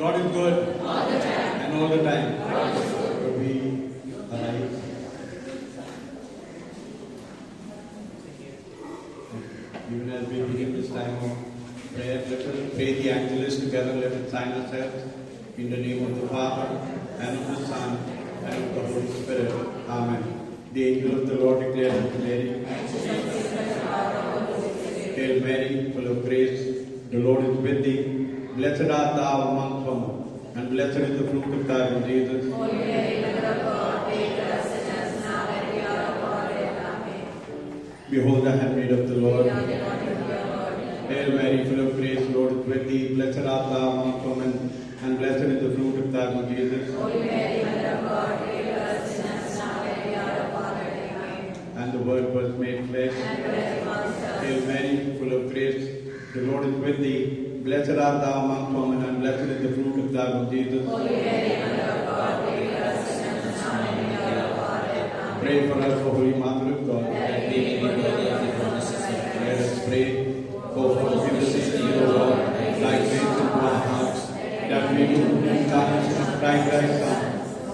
God is good. All the time. And all the time. God is good. We alive. Even as we begin this time of prayer, let us pray the Angelus together. Let us sign ourselves in the name of the Father, and of the Son, and of the Holy Spirit. Amen. The angel of the Lord declared unto Mary, Hail Mary, full of grace, the Lord is with thee. Blessed art thou amongst women, and blessed is the fruit of thy womb, Jesus. Holy Mary, Mother of God, pray for us sinners, now and at the hour of our death. Amen. Behold the handmaid of the Lord. Hail Mary, full of grace, the Lord is with thee. Blessed art thou amongst women, and blessed is the fruit of thy womb, Jesus. Holy Mary, Mother of God, pray for us sinners, now and at the hour of our death. Amen. And the Word was made flesh. Hail Mary, full of grace, the Lord is with thee. Blessed art thou amongst women, and blessed is the fruit of thy womb, Jesus. Holy Mary, Mother of God, pray for us sinners, now and at the hour of our death. Amen. Pray for us, O Holy Mother of God. That we may be worthy of the promises of Christ. Let us pray. For forgive us this day, O Lord, thy grace into our hearts, that we do the incarnation of Christ thy Son,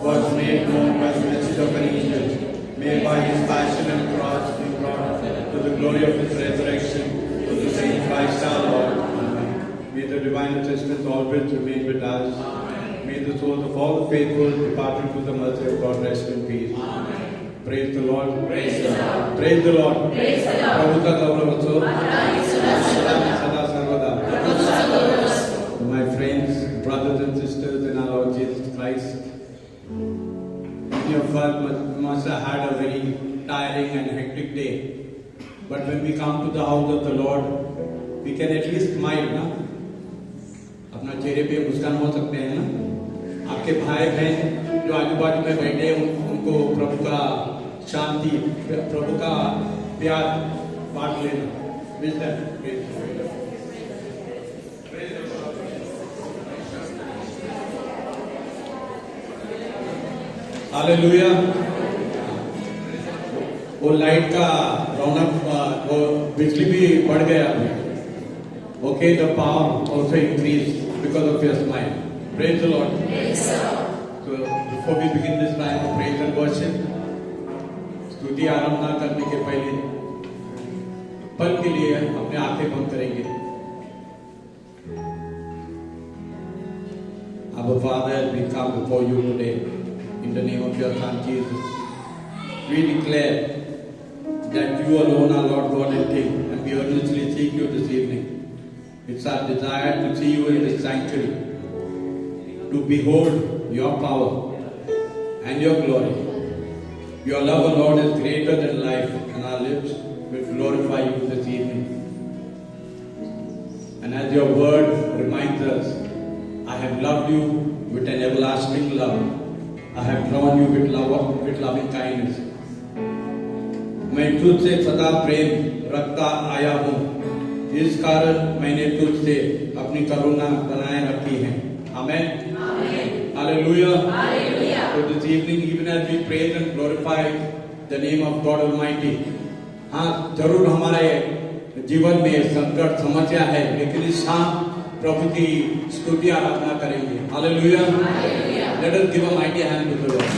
was made known by the message of an angel, made by his passion and cross, be brought to the glory of his resurrection, to the same Christ our Lord. Amen. May the divine assistance always remain with us. Amen. May the souls of all the faithful departed to the mercy of God rest in peace. Amen. Praise the Lord. Praise the Lord. Praise the Lord. Praise the Lord. Prabhu ka gaurav vacho. My friends, brothers and sisters in our Lord Jesus Christ, many of us must have had a very tiring and hectic day. But when we come to the house of the Lord, we can at least smile, ना? अपना चेहरे पे मुस्कान हो सकते हैं ना? आपके भाई बहन जो आजू बाजू में बैठे हैं उनको प्रभु का शांति, प्रभु का प्यार बांट लेना. हालेलुया. वो लाइट का रौनक, वो बिजली भी बढ़ गया. Okay, the power also increased because of your smile. Praise the Lord. Praise the Lord. So before we begin this time of praise and worship, स्तुति आराधना करने के पहले पल के लिए अपने आंखें बंद करेंगे. Our Father, we come before you today in the name of your Son Jesus. We declare that you alone are Lord God and King, and we earnestly seek you this evening. It's our desire to see you in this sanctuary, to behold your power and your glory. Your love, O Lord, is greater than life, and our lips will glorify you this evening. And as your word reminds us, I have loved you with an everlasting love. I have drawn you with loving kindness. मैं तुझसे सदा प्रेम रखता आया हूँ. इस कारण मैंने तुझसे अपनी करुणा बनाए रखी है. Amen. Amen. Hallelujah. Hallelujah. So this evening, even as we praise and glorify the name of God Almighty, हाँ जरूर हमारे जीवन में संकट समस्या है, लेकिन इस शाम प्रभु की स्तुति आराधना करेंगे. Hallelujah. Hallelujah. Let us give a mighty hand to the Lord.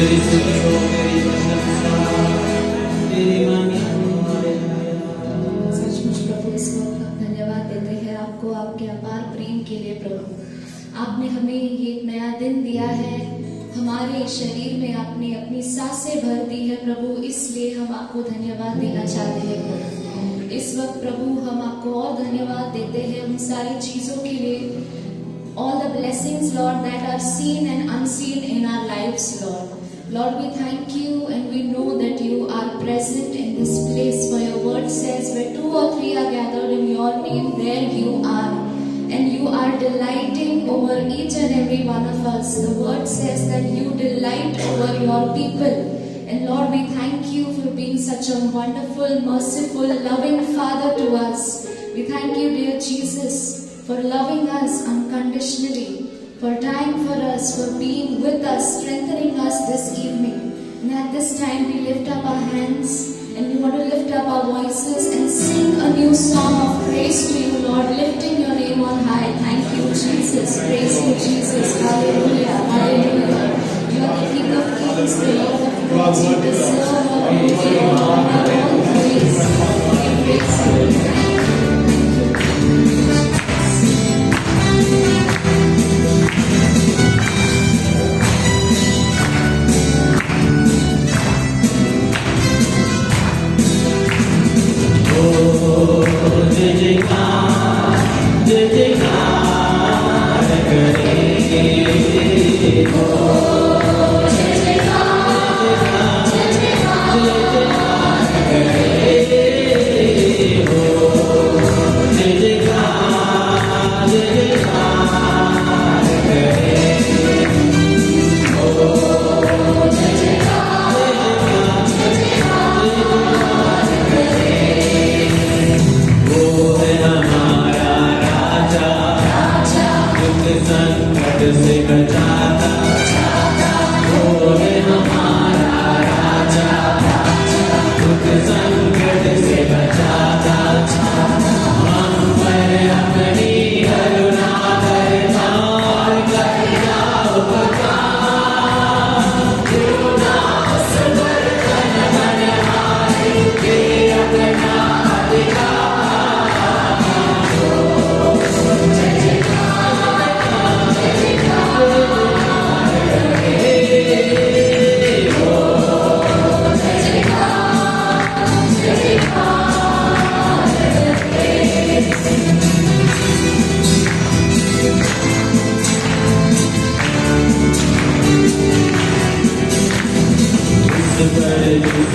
तेरी स्तुति हो, तेरी प्रशंसा, तेरी महिमा हो। हालेलुया। सचमुच प्रभु इस वक्त हम धन्यवाद देते हैं आपको आपके अपार प्रेम के लिए प्रभु। आपने हमें ये एक नया दिन दिया है, हमारे शरीर में आपने अपनी सांसें भर दी है प्रभु, इसलिए हम आपको धन्यवाद देना चाहते हैं प्रभु। इस वक्त प्रभु हम आपको और धन्यवाद देते हैं उन सारी चीज़ों के लिए, all the blessings Lord that are seen and unseen in our lives Lord. Lord, we thank you and we know that you are present in this place, for your word says where 2 or 3 are gathered in your name, there you are. And you are delighting over each and every one of us. The word says that you delight over your people. And Lord, we thank you for being such a wonderful, merciful, loving Father to us. We thank you, dear Jesus, for loving us unconditionally, for dying for us, for being with us, strengthening us this evening. And at this time we lift up our hands and we want to lift up our voices and sing a new song of praise to you, Lord, lifting your name on high. Thank you, Jesus. Praise you, Jesus. Hallelujah. Hallelujah. You are the King of Kings, the Lord of Lords. You deserve all glory, all honor, all praise. We praise you. जय जयकार, जय जयकार करेंगे। हो जय जयकार, जय जयकार, जय जयकार करेंगे। हो जय जयकार, जय जयकार करेंगे। हो जय जयकार, जय जयकार, जय जयकार करेंगे। वो है हमारा राजा, दुख संकट से बचाता। वो है हमारा राजा, दुख संकट से बचाता। हम पर अपनी करुणा करना और कर जाओ उपकार। क्यों ना उस पर तन मन हारे के अपना अधिकार।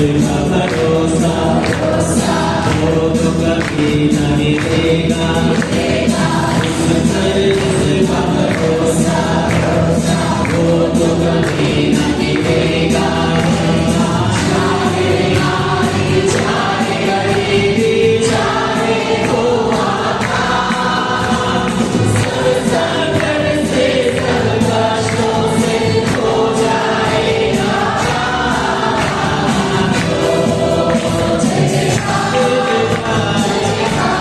जिसका भरोसा वो तो कभी न मिलेगा। उस पर जिसका भरोसा वो तो कभी न मिलेगा। चाहे आए चाहे गरीबी चाहे हो आकाश, सब संकट से सब कष्टों से हो जाएगा। जय जयकार, जय जयकार, जय जयकार।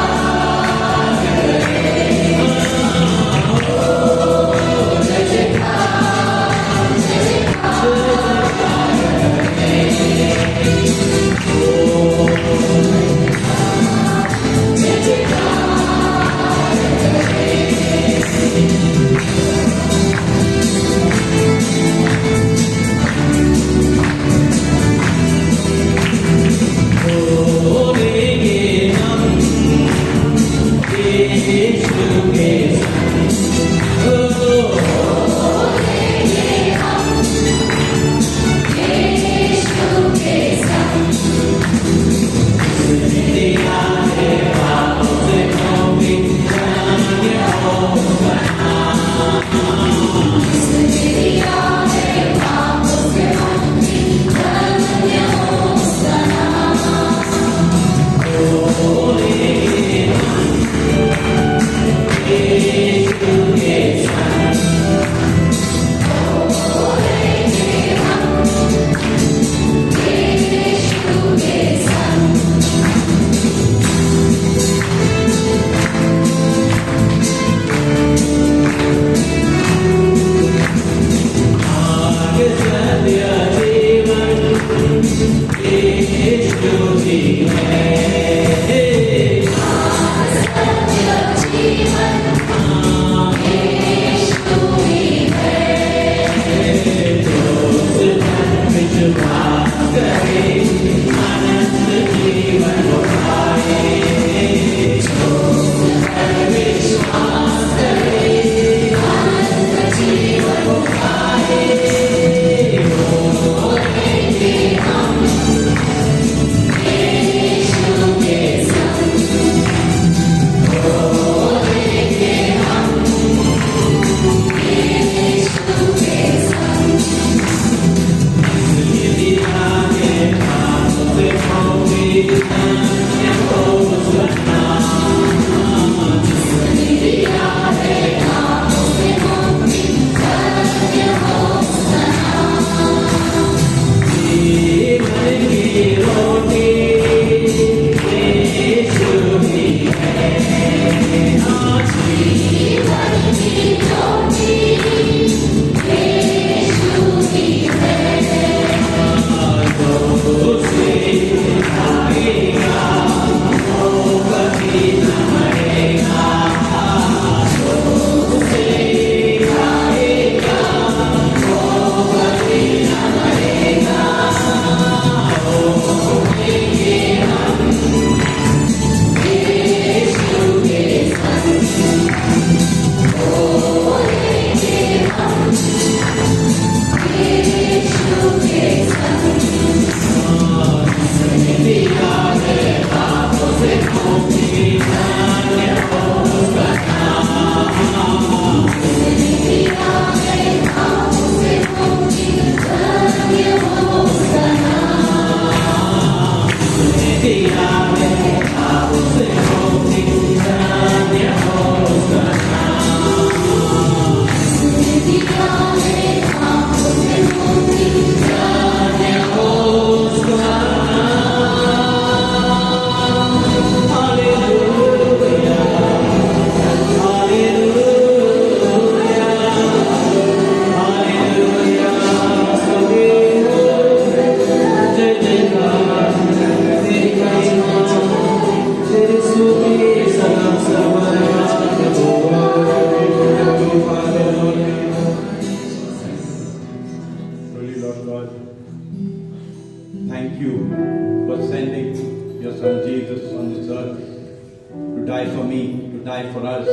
life for us.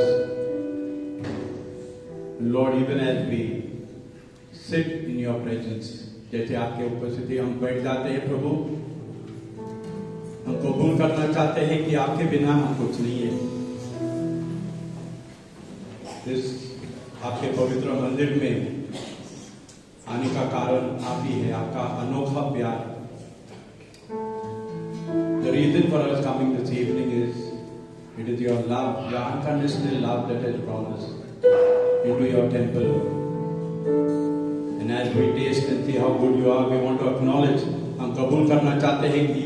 Lord, even as we sit in your presence, जैसे आपके उपस्थिति हम बैठ जाते हैं प्रभु, हम कबूल करना चाहते हैं कि आपके बिना हम कुछ नहीं है। इस आपके पवित्र मंदिर में आने का कारण आप ही है, आपका अनोखा प्यार। The reason for us coming this evening is it is your love, your unconditional love that has brought us into your temple. And as we taste and see how good you are, we want to acknowledge, हम कबूल करना चाहते हैं कि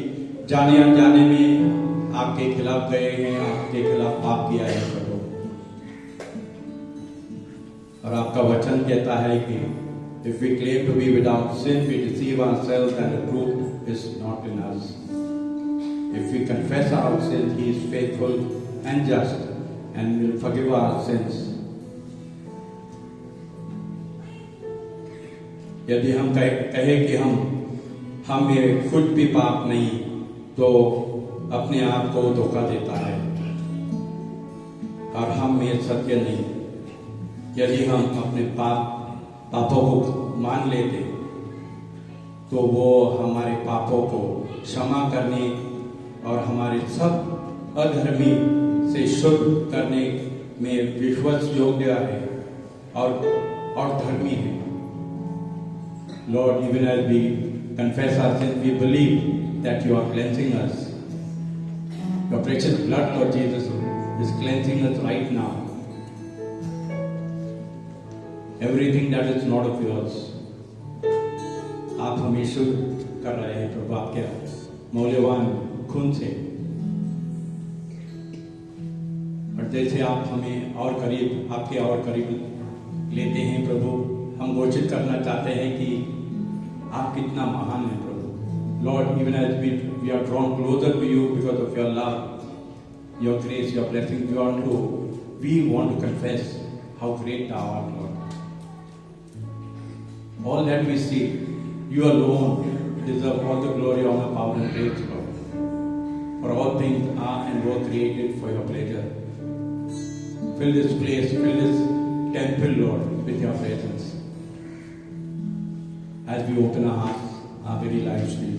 जाने अनजाने में आपके खिलाफ गए हैं, आपके खिलाफ पाप किया है प्रभु। और आपका वचन कहता है कि if we claim to be without sin, we deceive ourselves and the truth is not in us. If we confess our sins, He is faithful and just and will forgive our sins. यदि हम कहें कि हम में कुछ भी पाप नहीं, तो अपने आप को धोखा देता है और हम में सत्य नहीं। यदि हम अपने पापों को मान लेते, तो वो हमारे पापों को क्षमा करने और हमारे सब अधर्मी से शुद्ध करने में विश्वास योग्य है और धर्मी है। Lord, even as we confess our sins, we believe that you are cleansing us. Your precious blood, Lord Jesus, is cleansing us right now. Everything that is not of yours, आप हमें शुद्ध कर रहे हैं प्रभु आपके मौल्यवान खून से। और जैसे आप हमें और करीब आपके और करीब लेते हैं प्रभु, हम घोषित करना चाहते हैं कि आप कितना महान हैं प्रभु। Lord, even as we are drawn closer to you because of your love, your grace, your blessing, we want to confess how great thou art, Lord. All that we see, you alone deserve all the glory, honor, power and praise, Lord. For all things are and were created for your pleasure. Fill this place, fill this temple, Lord, with your presence. As we open our hearts, our very lives to you.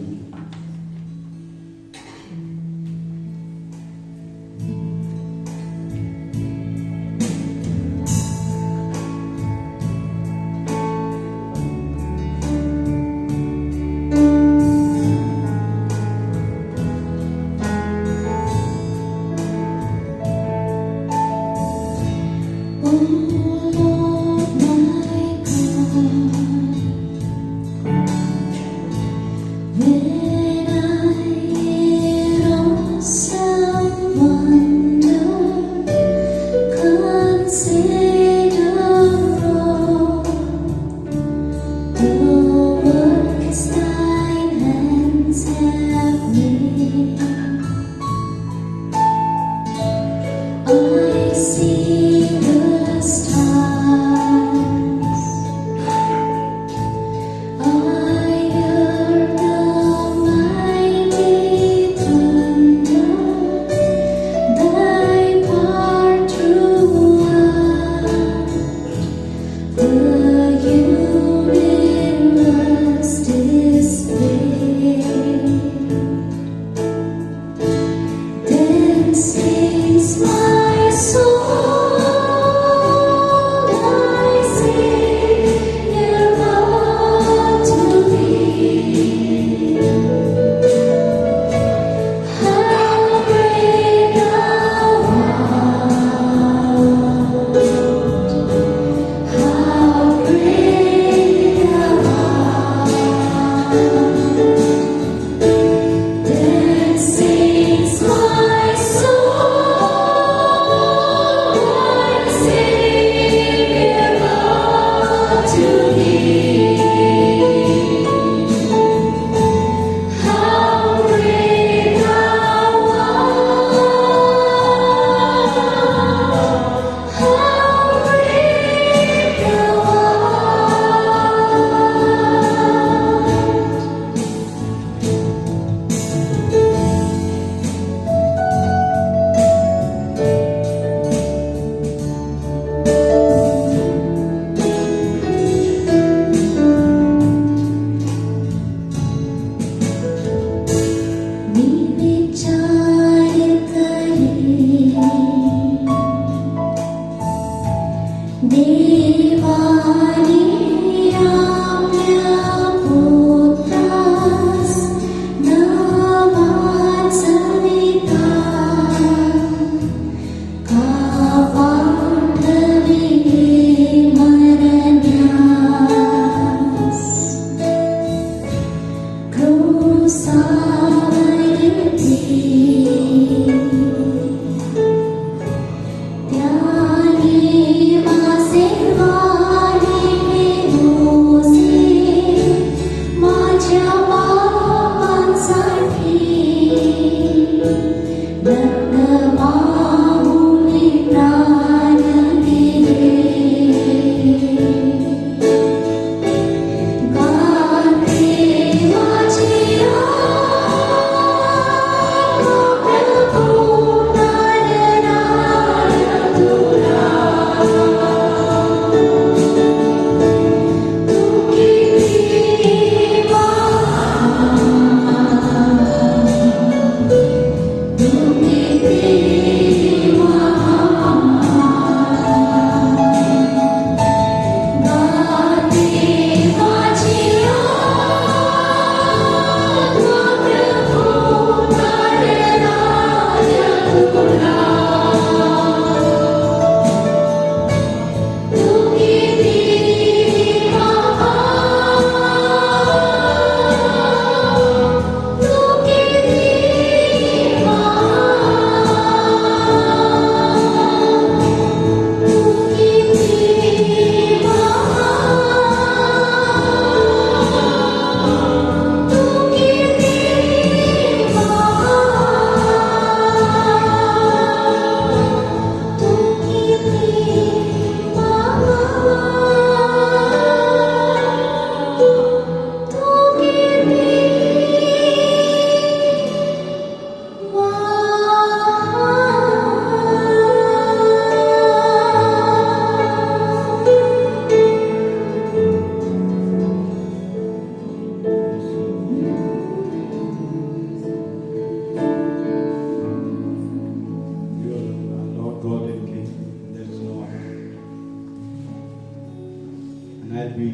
And as we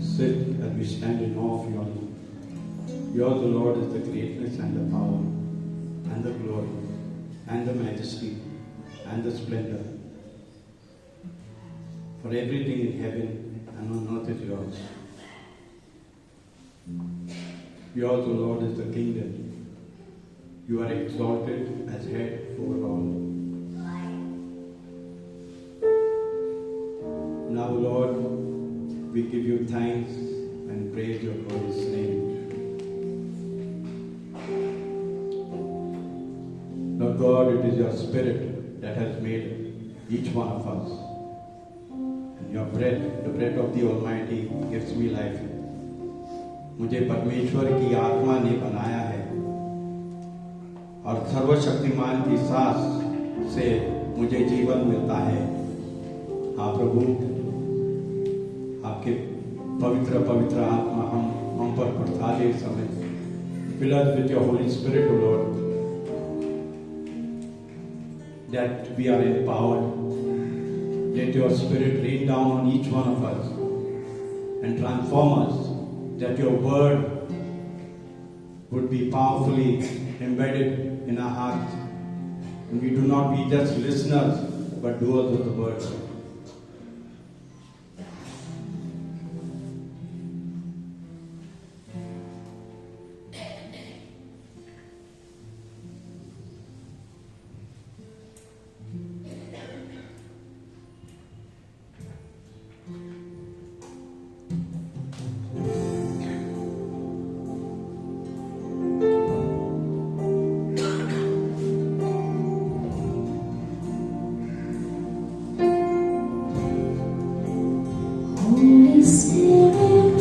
sit, as we stand in awe of your name, yours, the Lord, is the greatness and the power and the glory and the majesty and the splendor. For everything in heaven and on earth is yours. Yours, O Lord, is the kingdom. You are exalted as head over all. Now, Lord, we give you thanks and praise your glorious name. Lord God, it is your Spirit that has made each one of us. And your breath, the breath of the Almighty, gives me life. मुझे परमेश्वर की आत्मा ने बनाया है और सर्वशक्तिमान की सांस से मुझे जीवन मिलता है। हाँ प्रभु, आपके पवित्र पवित्र आत्मा हम पर बरसा दे इस समय। Fill us with your Holy Spirit, O Lord, that we are empowered. Let your Spirit rain down on each one of us and transform us, that your word would be powerfully embedded in our hearts. And we do not be just listeners, but doers of the word. Holy Spirit,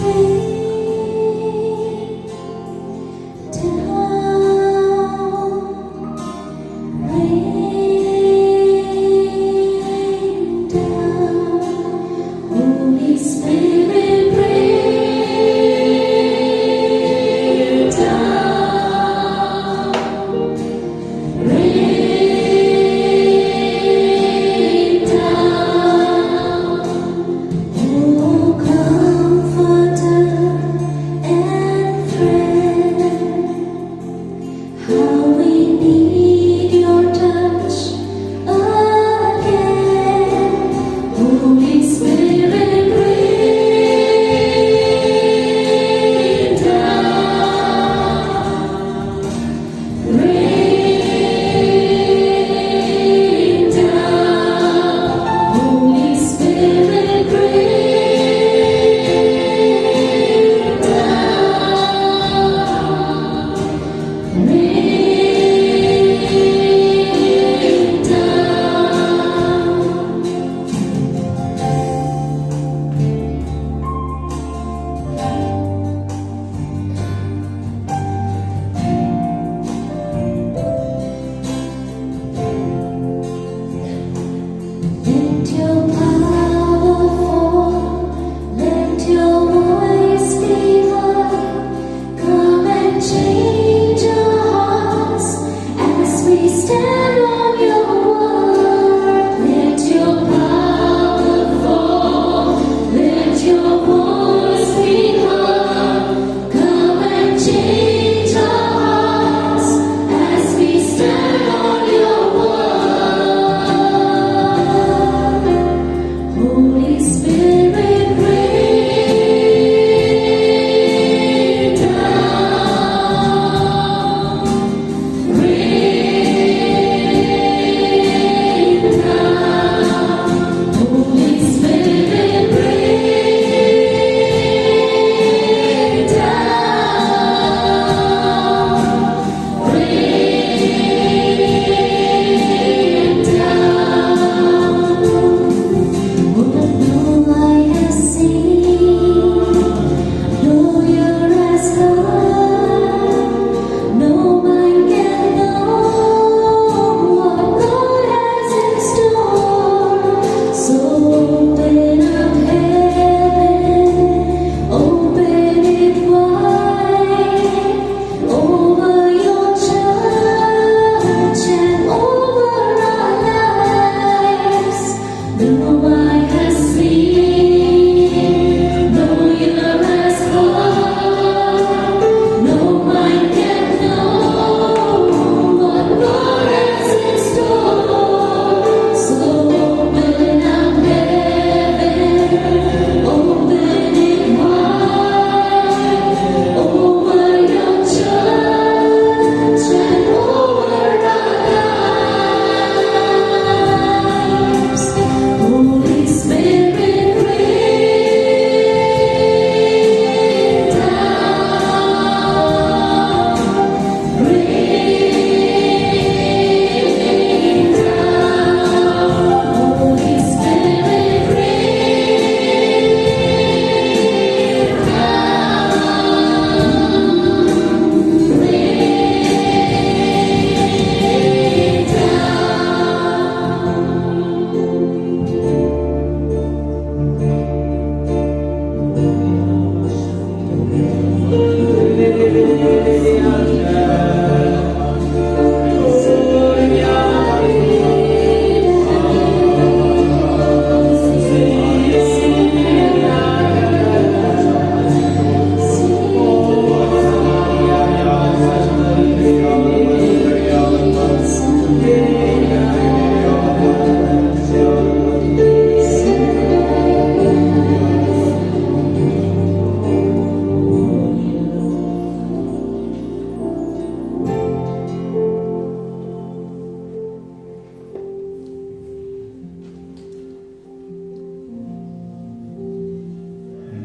rain down. Holy Spirit, rain down. Rain down. Oh, Comforter and friend, how we need your touch again. Holy Spirit, rain down. Rain down. Holy Spirit, rain down. Rain Let your power fall, let your voice be heard. Come and change our hearts as we stand on your word. Let your power fall, let your voice be heard. Come and change our hearts as we stand on your word. Holy Spirit, rain down. Rain down. Holy Spirit, rain down. Rain down. Oh, no, I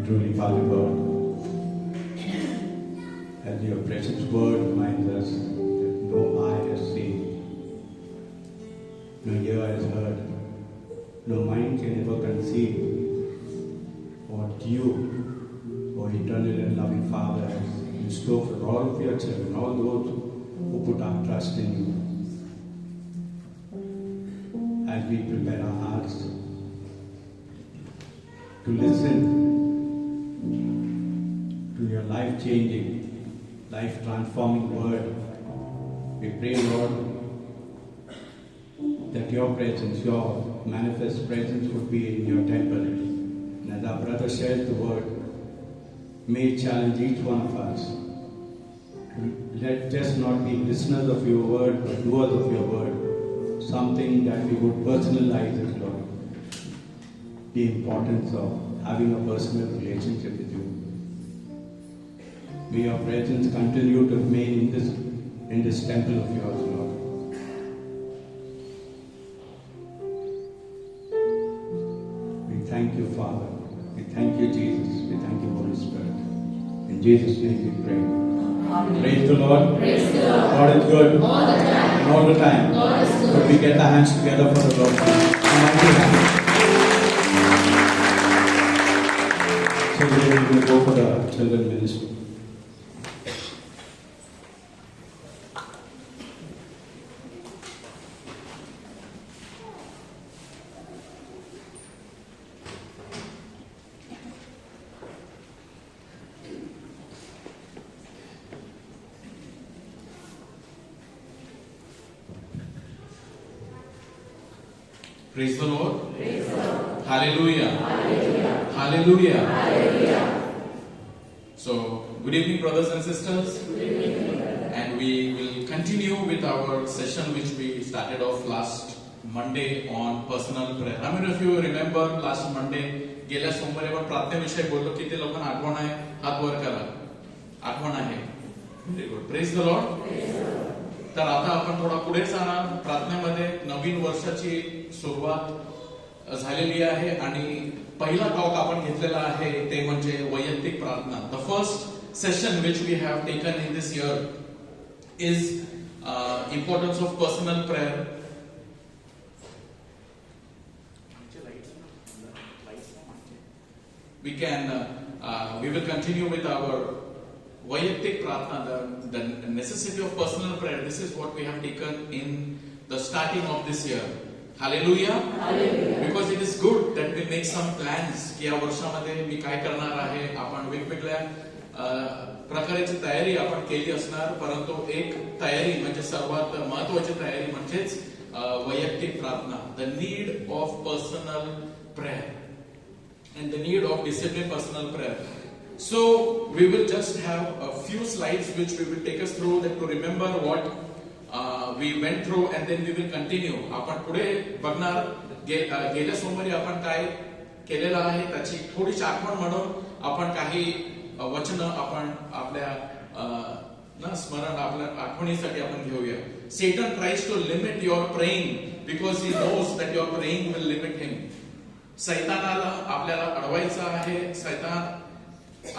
truly, Father God, as your precious word reminds us that no eye has seen, no ear has heard, no mind can ever conceive what you, O eternal and loving Father, has in store for all of your children, all those who put our trust in you. As we prepare our hearts to listen to your life-changing, life-transforming word, we pray, Lord, that your presence, your manifest presence would be in your temple. And as our brother shared the word, may it challenge each one of us. Let us not be listeners of your word, but doers of your word. Something that we would personalize it, Lord. The importance of having a personal relationship with you. May your presence continue to remain in this temple of yours, Lord. We thank you, Father. We thank you, Jesus. We thank you, Holy Spirit. In Jesus' name we pray. Amen. Praise the Lord. Praise the Lord. God is good. All the time. And all the time. God is good. Could we get our hands together for the Lord? So we will go for the children ministry. Praise the Lord. Praise the Lord. Hallelujah. Hallelujah. Hallelujah. Hallelujah. So, good evening, brothers and sisters. Good evening. And we will continue with our session which we started off last Monday on personal prayer. How many of you remember last Monday? गेल्या सोमवारी आपण प्रार्थनेविषयी बोललो. किती लोकांना आठवण आहे? हात वर करा. आठवण आहे. Very good. Praise the Lord. तर आता आपण थोडा पुढे जाणार. प्रार्थनेमध्ये नवीन वर्षाची सुरुवात झालेली आहे आणि पहिला टॉक आपण घेतलेला आहे ते म्हणजे वैयक्तिक प्रार्थना. The first session which we have taken in this year is importance of personal prayer. We will continue with our Vayaktik Pratna, the necessity of personal prayer. This is what we have taken in the starting of this year. Hallelujah. Hallelujah. Because it is good that we make some plans की या वर्षामध्ये मी काय करणार आहे. आपण वेगवेगळ्या प्रकारची तयारी आपण केली असणार, परंतु एक तयारी म्हणजे सर्वात महत्त्वाची तयारी म्हणजेच वैयक्तिक प्रार्थना. The need of personal prayer and the need of disciplined personal prayer. So we will just have a few slides which we will take us through that to remember what we went through and then we will continue. आपण पुढे बघणार गेल्या सोमवारी आपण काय केलेलं आहे त्याची थोडीशी आठवण म्हणून आपण काही वचन आपण आपल्या स्मरण आपल्या आठवणीसाठी आपण घेऊया. Satan tries to limit your praying because he knows that your praying will limit him. सैतानाला आपल्याला अडवायचं आहे. सैतान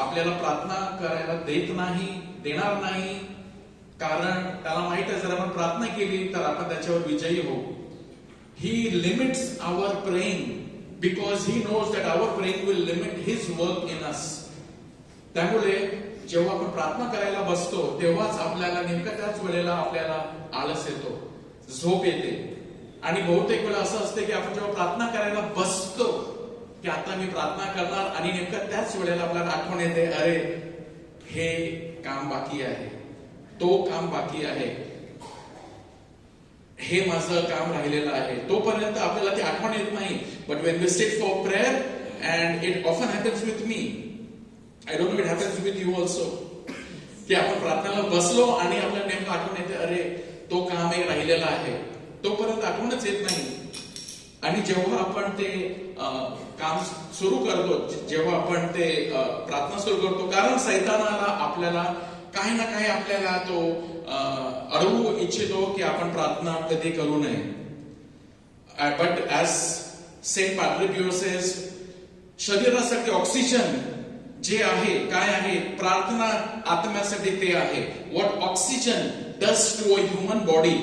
आपल्याला प्रार्थना करायला देणार नाही, कारण त्याला माहित आहे जर आपण प्रार्थना केली तर आपण त्याच्यावर विजयी होऊ. He limits our praying because he knows that our praying will limit his work in us. त्यामुळे जेव्हा आपण प्रार्थना करायला बसतो तेव्हाच आपल्याला नेमक्या त्याच वेळेला आपल्याला आळस येतो, झोप येते. आणि बहुतेक वेळा असं असते की आपण जेव्हा प्रार्थना करायला बसतो की आता मी प्रार्थना करणार आणि नेमक्या त्याच वेळेला आपल्याला आठवण येते, अरे हे काम बाकी आहे, तो काम बाकी आहे, हे माझं काम राहिलेलं आहे. तोपर्यंत आपल्याला ती आठवण येत नाही. But when we sit for prayer and it often happens with me, I don't know it happens with you also, की आपण प्रार्थनेला बसलो आणि आपल्याला नेमकं आठवण येते, अरे तो काम एक राहिलेला आहे. तोपर्यंत आठवणच येत नाही. आणि जेव्हा आपण ते काम सुरू करतो, जेव्हा आपण ते प्रार्थना सुरू करतो, कारण सैतानाला आपल्याला काही ना काही आपल्याला तो अडवू इच्छितो की आपण प्रार्थना कधी करू नये. बट ऍज सेंट पाद्री पियो सेज, शरीरासाठी ऑक्सिजन जे आहे काय आहे प्रार्थना आत्म्यासाठी ते आहे. What oxygen does to a human body,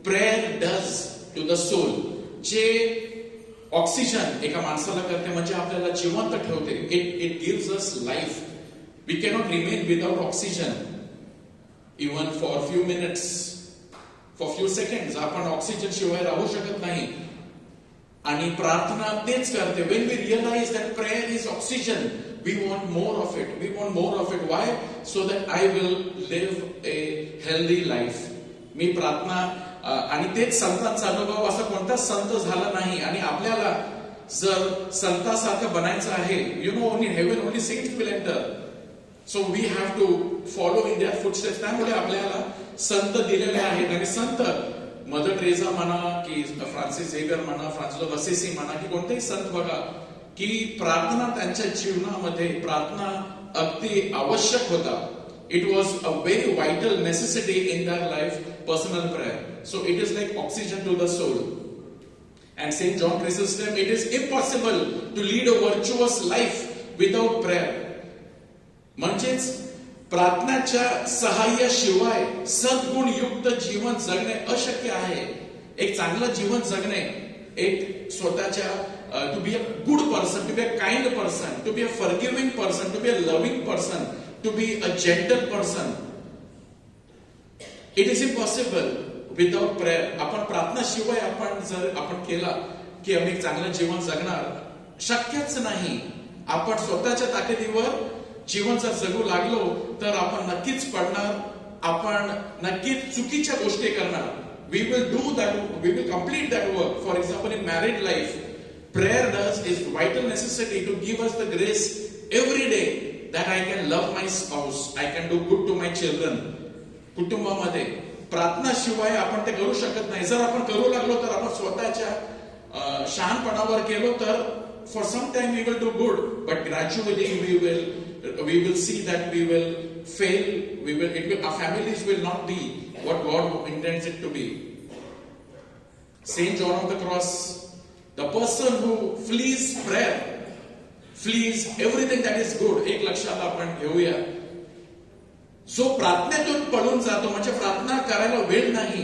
prayer does to the soul. जे ऑक्सिजन एका माणसाला करते म्हणजे आपल्याला जिवंत ठेवते. It gives us life. We cannot remain without oxygen even for few minutes, for few seconds. आपण ऑक्सिजन शिवाय राहू शकत नाही. आणि प्रार्थना तेच करते. When we realise that prayer is oxygen, we want more of it. We want more of it. Why? So that I will live a healthy life. मी प्रार्थना आणि तेच संतांचा अनुभव. असा कोणताच संत झाला नाही. आणि आपल्याला जर संतासारखं बनायचं आहे, you know only heaven only saints will enter. So we have to follow in their footsteps. त्यामुळे आपल्याला संत दिलेले आहेत. आणि संत मदर टेरेसा म्हणा की फ्रान्सिस झेवियर म्हणा, फ्रान्सिस ऑफ असिसी म्हणा की कोणतेही संत बघा की प्रार्थना त्यांच्या जीवनामध्ये प्रार्थना अगदी आवश्यक होता. It was a very vital necessity in their life, personal prayer. So it is like oxygen to the soul. And Saint John Chrysostom, it is impossible to lead a virtuous life without prayer. म्हणजेच प्रार्थनाच्या सहाय्याशिवाय सद्गुण युक्त जीवन जगणे अशक्य आहे. एक चांगलं जीवन जगणे, एक स्वतःच्या to be a good person, to be a kind person, to be a forgiving person, to be a loving person, to be a gentle person, it is impossible without prayer. आपण प्रार्थनाशिवाय जर आपण केला की आम्ही चांगलं जीवन जगणार, शक्यच नाही. आपण स्वतःच्या ताकदीवर जीवन जर जगू लागलो तर आपण नक्कीच पडणार. आपण नक्कीच चुकीच्या गोष्टी करणार. We will do that, we will complete that work. For example in married life, prayer does is vital necessity to give us the grace every day that I can love my spouse, I can do good to my children. कुटुंबामध्ये प्रार्थनाशिवाय आपण ते करू शकत नाही. जर आपण करू लागलो तर आपण स्वतःच्या शहाणपणावर केलो तर for some time we will do good, but gradually we will see that we will fail. Our families will not be what God intends it to be. Saint John of the Cross, the person who flees prayer, flees everything that is good. एक लक्षात आपण घेऊया. जो प्रार्थनेतून पळून जातो म्हणजे प्रार्थना करायला वेळ नाही,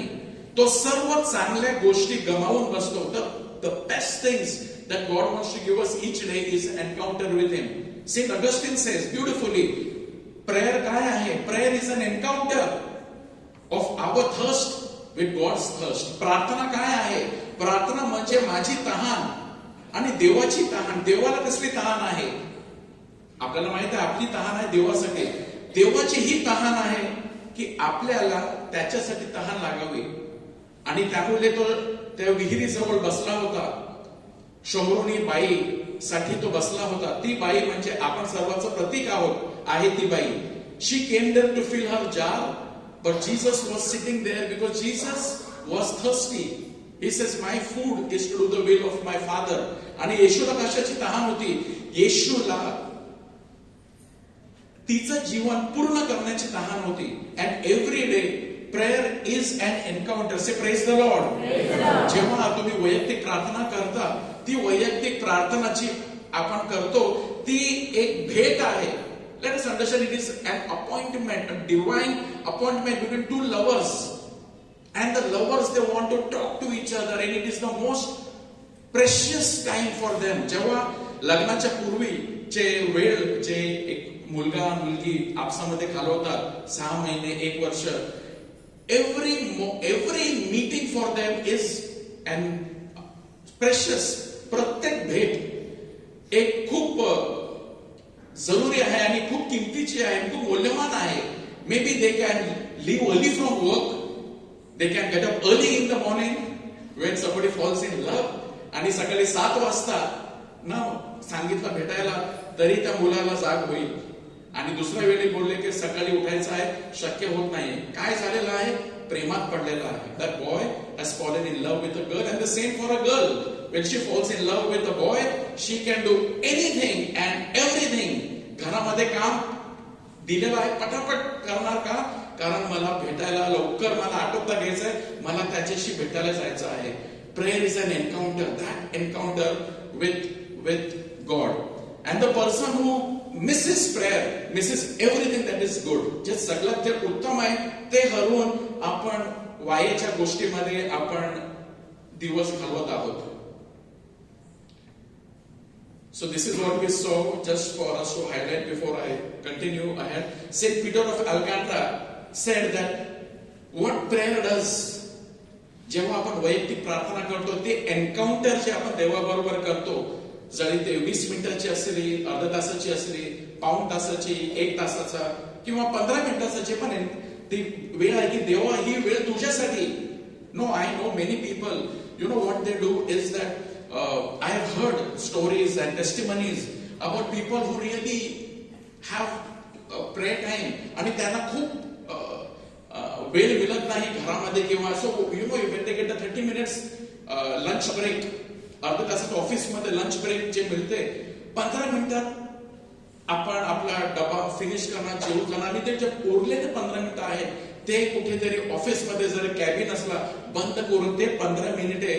तो सर्व चांगल्या गोष्टी गमावून बसतो. The best things that God wants to give us each day is encounter with Him. Saint Augustine says beautifully, prayer काय आहे? Prayer is an encounter of our thirst with God's thirst. प्रार्थना काय आहे? प्रार्थना म्हणजे माझी तहान आणि देवाची तहान. देवाला कसली तहान आहे? आपल्याला माहिती आहे आपली तहान आहे देवासाठी. देवाची ही तहान आहे की आपल्याला त्याच्यासाठी तहान लागावी. आणि त्यामुळे तो त्या विहिरीजवळ बसला होता. शंभरुणी बाई साठी तो बसला होता. ती बाई म्हणजे आपण सर्वांचं प्रतीक आहोत, आहे ती बाई. She came there to fill her jar, but Jesus was sitting there because Jesus was thirsty. He says my food is to do the will of my father. आणि येशूला कशाची तहान होती? येशूला तिचं जीवन पूर्ण करण्याची तहान होती. And every day prayer is an encounter. Say praise the Lord. जेव्हा तुम्ही वैयक्तिक प्रार्थना करता, ती वैयक्तिक प्रार्थनाची आपण करतो ती एक भेट आहे. Let us understand it is an appointment, a divine appointment between two lovers. And the lovers they want to talk to each other and it is the most precious time for them. जेव्हा लग्नाच्या पूर्वीचे वेळ, जे एक मुलगा मुलगी आपसामध्ये घालवतात 6 महिने 1 वर्ष, every meeting for them is an precious. प्रत्येक भेट एक खूप जरुरी आहे आणि खूप किमतीची आहे, खूप मौल्यवान आहे. Maybe they can leave early from work, they can get up early in the morning when somebody falls in love. आणि सकाळी 7 वाजता ना सांगितलं भेटायला तरी त्या मुलाला जाग होईल. आणि दुसऱ्या वेळी बोलले की सकाळी उठायचं आहे, शक्य होत नाही. काय झालेलं आहे? प्रेमात पडलेला आहे. That boy has fallen in love with a girl, and the same for a girl. When she falls in love with a boy, she can do anything and everything. घरामध्ये काम दिलेलं आहे, पटापट करणार का? कारण मला भेटायला लवकर, मला आटोपता घ्यायचंय, मला त्याच्याशी भेटायला जायचं आहे. Prayer is an encounter, that encounter with God. And the person who misses prayer, misses everything that is good. जे सगळं जे उत्तम आहे ते हरवून आपण वायेच्या गोष्टीमध्ये आपण दिवस घालवत आहोत. So this is what we saw, just for us to highlight before I continue ahead. Saint Peter of Alcantara said that what prayer does, जेव्हा आपण वैयक्तिक प्रार्थना करतो ते एन्काउंटर जे आपण देवाबरोबर करतो, जरी ते 20 मिनिटाची असली, अर्धा तासाची असली, पाऊण तासाची, 1 तासाचा किंवा 15 मिनिटाची पण ती वेळ आहे की देवा ही वेळ तुझ्यासाठी. No, I know many people, you know what they do is that I have heard stories and testimonies about people who really have prayer time आणि त्यांना खूप वेळ मिळत नाही घरामध्ये किंवा so you know when they get the 30 minutes lunch break, अर्ध्या तासात ऑफिसमध्ये लंच ब्रेक जे मिळते 15 मिनिटात आपण आपला डबा फिनिश करणार, जेवू करणार आणि ते जे उरले ते 15 मिनिटं आहेत ते कुठेतरी ऑफिसमध्ये जर कॅबिन असला बंद करून ते 15 मिनिटे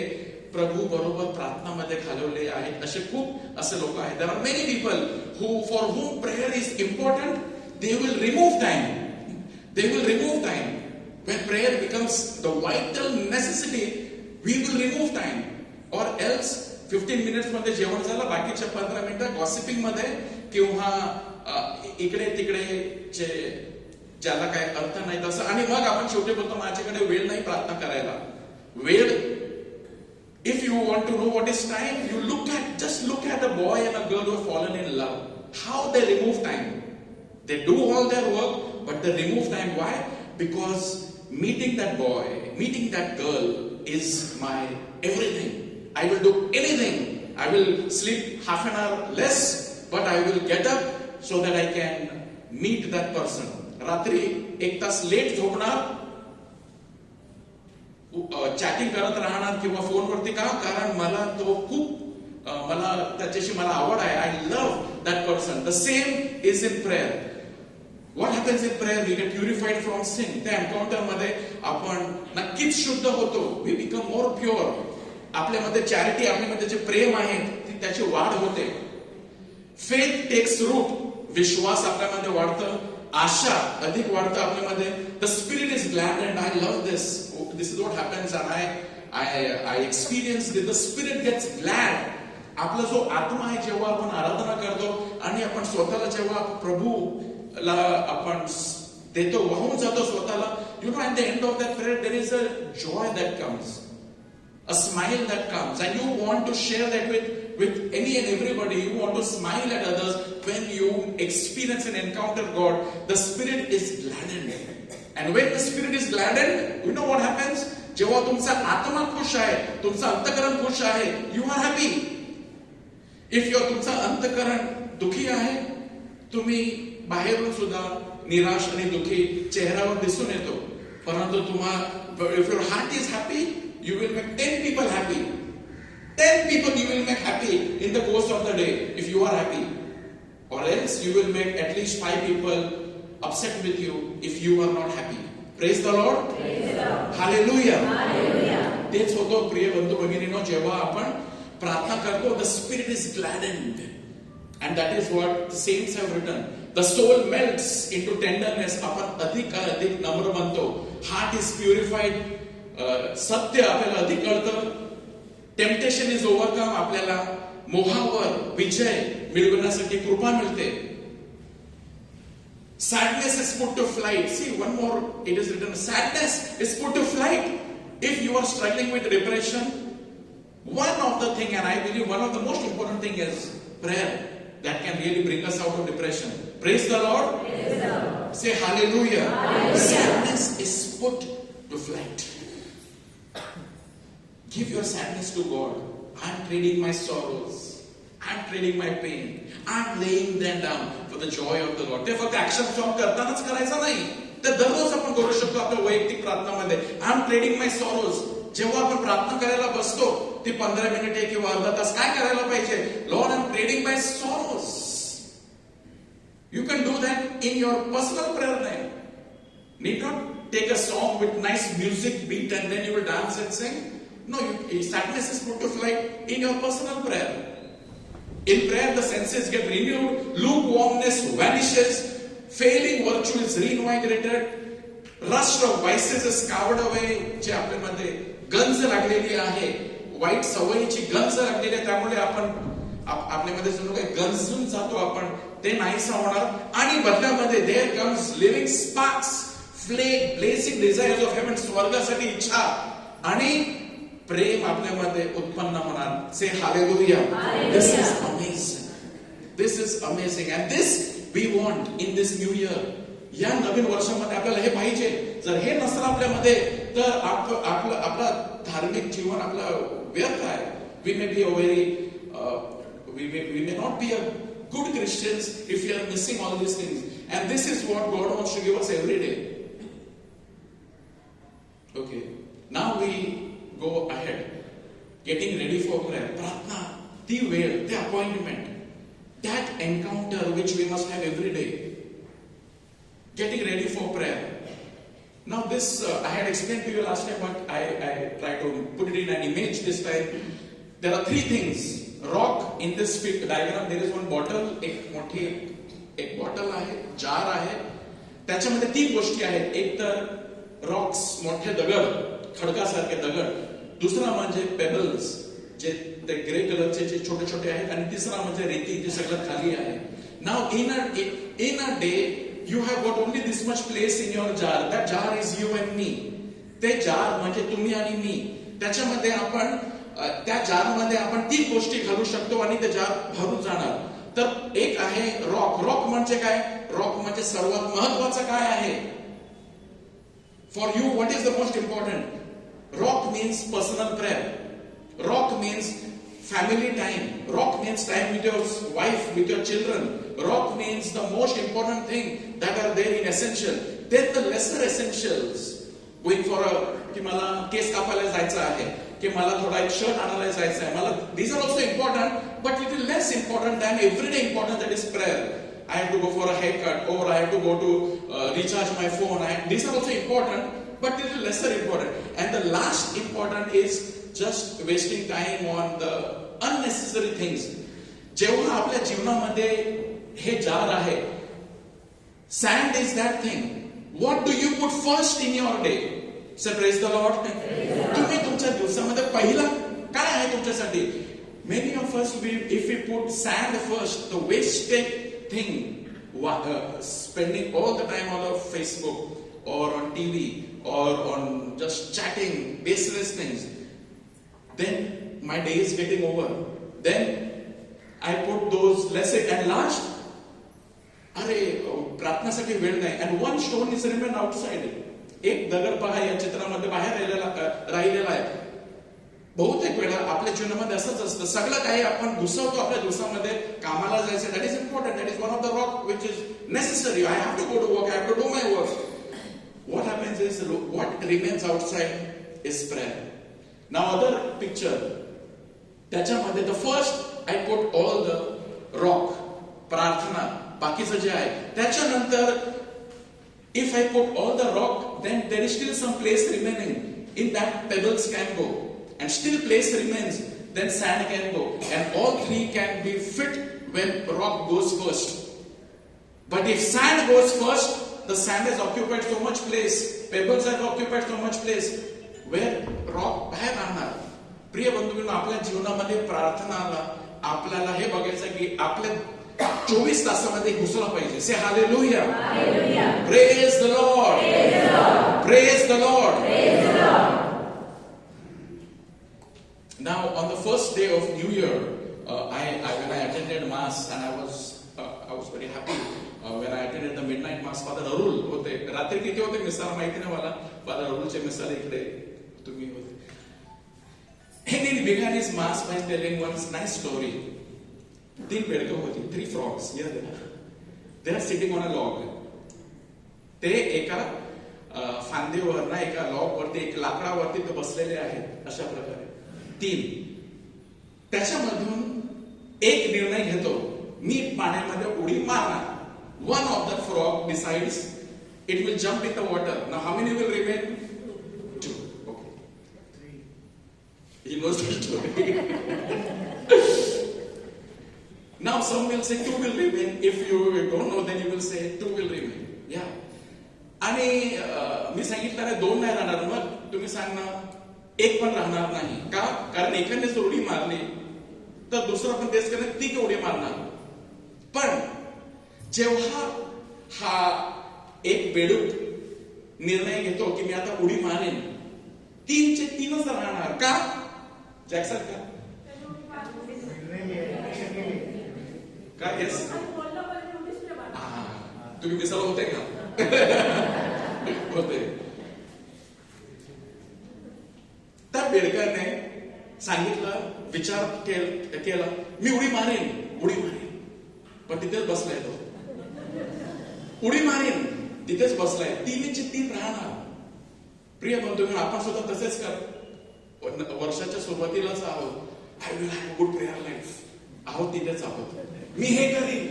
प्रभू बरोबर प्रार्थनामध्ये घालवले आहेत. असे खूप असे लोक आहेत. There are many people who for whom prayer is important. They will remove time. They will remove time. When prayer becomes the vital necessity, we will remove time. Or else 15 minutes मध्ये जेवण झालं, बाकीच्या 15 मिनिटं gossiping मध्ये किंवा इकडे तिकडे ज्याला काय अर्थ नाही तसं. आणि मग आपण शेवटी बोलतो माझ्याकडे वेळ नाही प्रार्थना करायला. वेळ, if you want to know what is time, you just look at a boy and a girl who have fallen in love. How they remove time. They do all their work, but they remove time. Why? Because meeting that boy, meeting that girl is my everything. I will do anything. I will sleep half an hour less, but I will get up so that I can meet that person. रात्री 1 तास late झोपणार, chatting करत राहणार किंवा फोनवरती का, कारण मला तो खूप मला त्याच्याशी मला आवड आहे. I love that person. The same is in prayer. What happens in prayer? We get purified from sin. त्या एन्काउंटर मध्ये आपण नक्कीच शुद्ध होतो. We become more pure. आपल्यामध्ये चॅरिटी, आपल्यामध्ये जे प्रेम आहे त्याची वाढ होते. Faith takes root. विश्वास आपल्यामध्ये वाढतं. आशा अधिक वाढतं आपल्यामध्ये. The spirit is glad and I love this. This is what happens and I experienced it. The spirit gets glad. आपला जो आत्मा आहे जेव्हा आपण आराधना करतो आणि आपण स्वतःला जेव्हा प्रभूला आपण देतो, वाहून जातो स्वतःला, you know, at the end of that prayer there is a joy that comes, a smile that comes, and you want to share that with any and everybody. You want to smile at others when you experience and encounter God. The spirit is gladdened. And when the spirit is gladdened, you know what happens? जेव्हा तुमचा आत्मा खुश आहे, तुमचा अंतःकरण खुश आहे, you are happy. If तुमचा अंतःकरण दुखी आहे, तुम्ही बाहेरून सुद्धा निराश आणि दुखी चेहऱ्यावर दिसून येतो. परंतु if your heart is happy, you will make 10 people happy. 10 people you will make happy in the course of the day if you are happy. Or else you will make at least 5 people upset with you if you are not happy. Praise the Lord. Praise the Lord. Hallelujah. Hallelujah. तेच होतो प्रिय बंधू भगिनींनो, जेव्हा आपण प्रार्थना करतो, the spirit is gladdened, and that is what the saints have written. The soul melts into tenderness. आपण अधिक नम्र बनतो. Heart is purified. सत्य आपल्याला अधिक कळतं. Temptation is overcome. आपल्याला मोहावर विजय मिळवण्यासाठी कृपा मिळते. Sadness is put to flight. See, one more, it is written, sadness is put to flight. If you are struggling with depression, one of the thing, and I believe one of the most important thing is prayer that can really bring us out of depression. Praise the Lord. Praise the Lord. Say hallelujah. Hallelujah. Sadness is put to flight. Give your sadness to God. I'm trading my sorrows. I'm trading my pain. I'm laying them down for the joy of the Lord. ते फक्त action song करतानाच करायचं नाही. ते दररोज आपण करू शकतो आपल्या वैयक्तिक प्रार्थनामध्ये. I'm trading my sorrows. जेव्हा आपण प्रार्थना करायला बसतो, ती 15 मिनिटे किंवा अर्धा तास काय करायला पाहिजे? Lord, I'm trading my sorrows. You can do that in your personal prayer life. Need not take a song with nice music beat and then you will dance and sing. No, sadness is put to flight in your personal prayer. In prayer, the senses get renewed, lukewarmness vanishes, failing virtue is reinvigorated, rust of vices is covered away. जे आपल्यामध्ये गंज लागलेली आहे, white सवयीची गंज लागलेली आहे, त्यामुळे आपण आपल्यामध्ये जणू काही गंजून जातो आपण, ते नाहीसा होणार. आणि बदल्यामध्ये there comes living sparks, flame, blessing desires of heaven, स्वर्गासाठी इच्छा आणि प्रेम आपल्यामध्ये उत्पन्न होणार. Say hallelujah. This is amazing. This is amazing and this we want in this new year. या नवीन वर्षामध्ये आपल्याला हे पाहिजे. जर हे नसलं आपल्यामध्ये तर आपला धार्मिक जीवन आपलं व्यर्थ आहे. We may be a very we may not be a good Christians if we are missing all these things. And this is what God wants to give us every day. Okay. Now we go ahead. Getting ready for prayer. Pratna, the veil, the appointment, that encounter which we must have every day. Getting ready for prayer. Now this, I had explained to you last time, but I try to put it in an image this time. There are three things. Rock in this diagram, there is one bottle, एक bottle आहे, jar आहे, त्याच्यामध्ये तीन गोष्टी आहेत. एक तर rocks, मोठे दगड, खडकासारखे दगड. दुसरा म्हणजे पेबल्स, जे ते ग्रे कलरचे जे छोटे छोटे आहेत. आणि तिसरा म्हणजे रेती, जे सगळं खाली आहे. Now in a day you have got only this much place in your jar. That jar is you and me. ते जार म्हणजे तुम्ही आणि मी. त्याच्यामध्ये आपण त्या जारमध्ये आपण तीन गोष्टी घालू शकतो आणि ते जार भरून जाणार. तर एक आहे रॉक. रॉक म्हणजे काय? रॉक म्हणजे सर्वात महत्वाचं काय आहे? For you what is the most important? Rock means personal prayer. Rock means family time. Rock means time with your wife, with your children. Rock means the most important thing that are there in essential. Then the lesser essentials. Going for की मला case कापायला जायचं आहे, की मला थोडा एक shirt आणायला जायचं आहे, मला these are also important, but little less important than everyday important, that is prayer. I have to go for a haircut, or I have to go to recharge my phone. These are also important, but little lesser important. And the last important is just wasting time on the unnecessary things. जेव्हा आपल्या जीवनामध्ये हे jar आहे, sand is that thing. What do you put first in your day? Say praise the Lord. तुम्ही तुमच्या दिवसामध्ये पहिला काय आहे तुमच्यासाठी? Many of us, if we put sand first, the wasted thing, spending all the time on Facebook or on TV or on just chatting baseless things, then my day is getting over. Then I put those lesser and last. अरे प्रार्थनासाठी वेळ नाही. And one stone is remain outside. एक दगड पहा या चित्रामध्ये बाहेर राहिलेला आहे. बहुतेक वेळा आपल्या जीवनामध्ये असंच असतं. सगळं काही आपण घुसवतो आपल्या दिवसामध्ये. कामाला जायचं, that is important, that is one of the rock which is necessary. I have to go to work, I have to do my work. What happens is what remains outside is prayer. Now other picture, त्याच्यामध्ये the first I put all the rock, प्रार्थना, बाकीचं जे आहे. त्याच्यानंतर if I put all the rock, then there is still some place remaining. In that pebbles can go, and still place remains. Then sand can go, and all three can be fit when rock goes first. But if sand goes first, the sand has occupied so much place, pebbles have occupied so much place, where rock बाहेर राहणार. प्रिय बंधूंनो, आपल्या जीवनामध्ये प्रार्थनाला आपल्याला हे बघायचं की आपल्या 24 तासामध्ये घुसला पाहिजे. से hallelujah. Praise the Lord. Praise the Lord. Now on the first day of New Year, when I attended mass, and I was very happy when I attended the midnight mass. Father Arul होते. रात्री किती होते मिसाल माहिती नाही मला. Father Arulचे मिसाल इकडे तुम्ही होते. And he began his mass by telling one nice story. 3 बेडकं होती, 3 frogs. They are sitting on a log. ते एका फांदीवर ना एका लॉग वरती, एक लाकडावरती ते बसलेले आहेत. अशा प्रकारे 3. त्याच्यामधून एक निर्णय घेतो, मी पाण्यामध्ये उडी मारणार. One of the frog decides it will jump in the water. Now how many will remain? 2. Okay. He knows the story. Now some will say two will remain. If you don't know, then you will say two will remain. Yeah. आणि मी सांगितलं ना दोन नाही राहणार, मग तुम्ही सांगणार एक पण राहणार नाही का? कारण एकाने जर उडी मारली तर दुसरा पण तेच करणार, ती उडी मारणार. पण जेव्हा हा एक बेडूक निर्णय घेतो की मी आता उडी मारेन, 3चे 3च राहणार का? जॅक्सन का येस तुम्ही मिसाल होते का? होते. त्या बेडकाने सांगितलं, विचार केला, मी उडी मारेन. पण तिथेच बसलाय तो. उडी मारेन तिथेच बसलाय. 3चे 3 राहणार. प्रिय बंधू, आपण सुद्धा तसेच कर. वर्षाच्या सुरुवातीलाच आहोत. I will have good prayer life. आहोत तिथेच आहोत. मी हे करीन,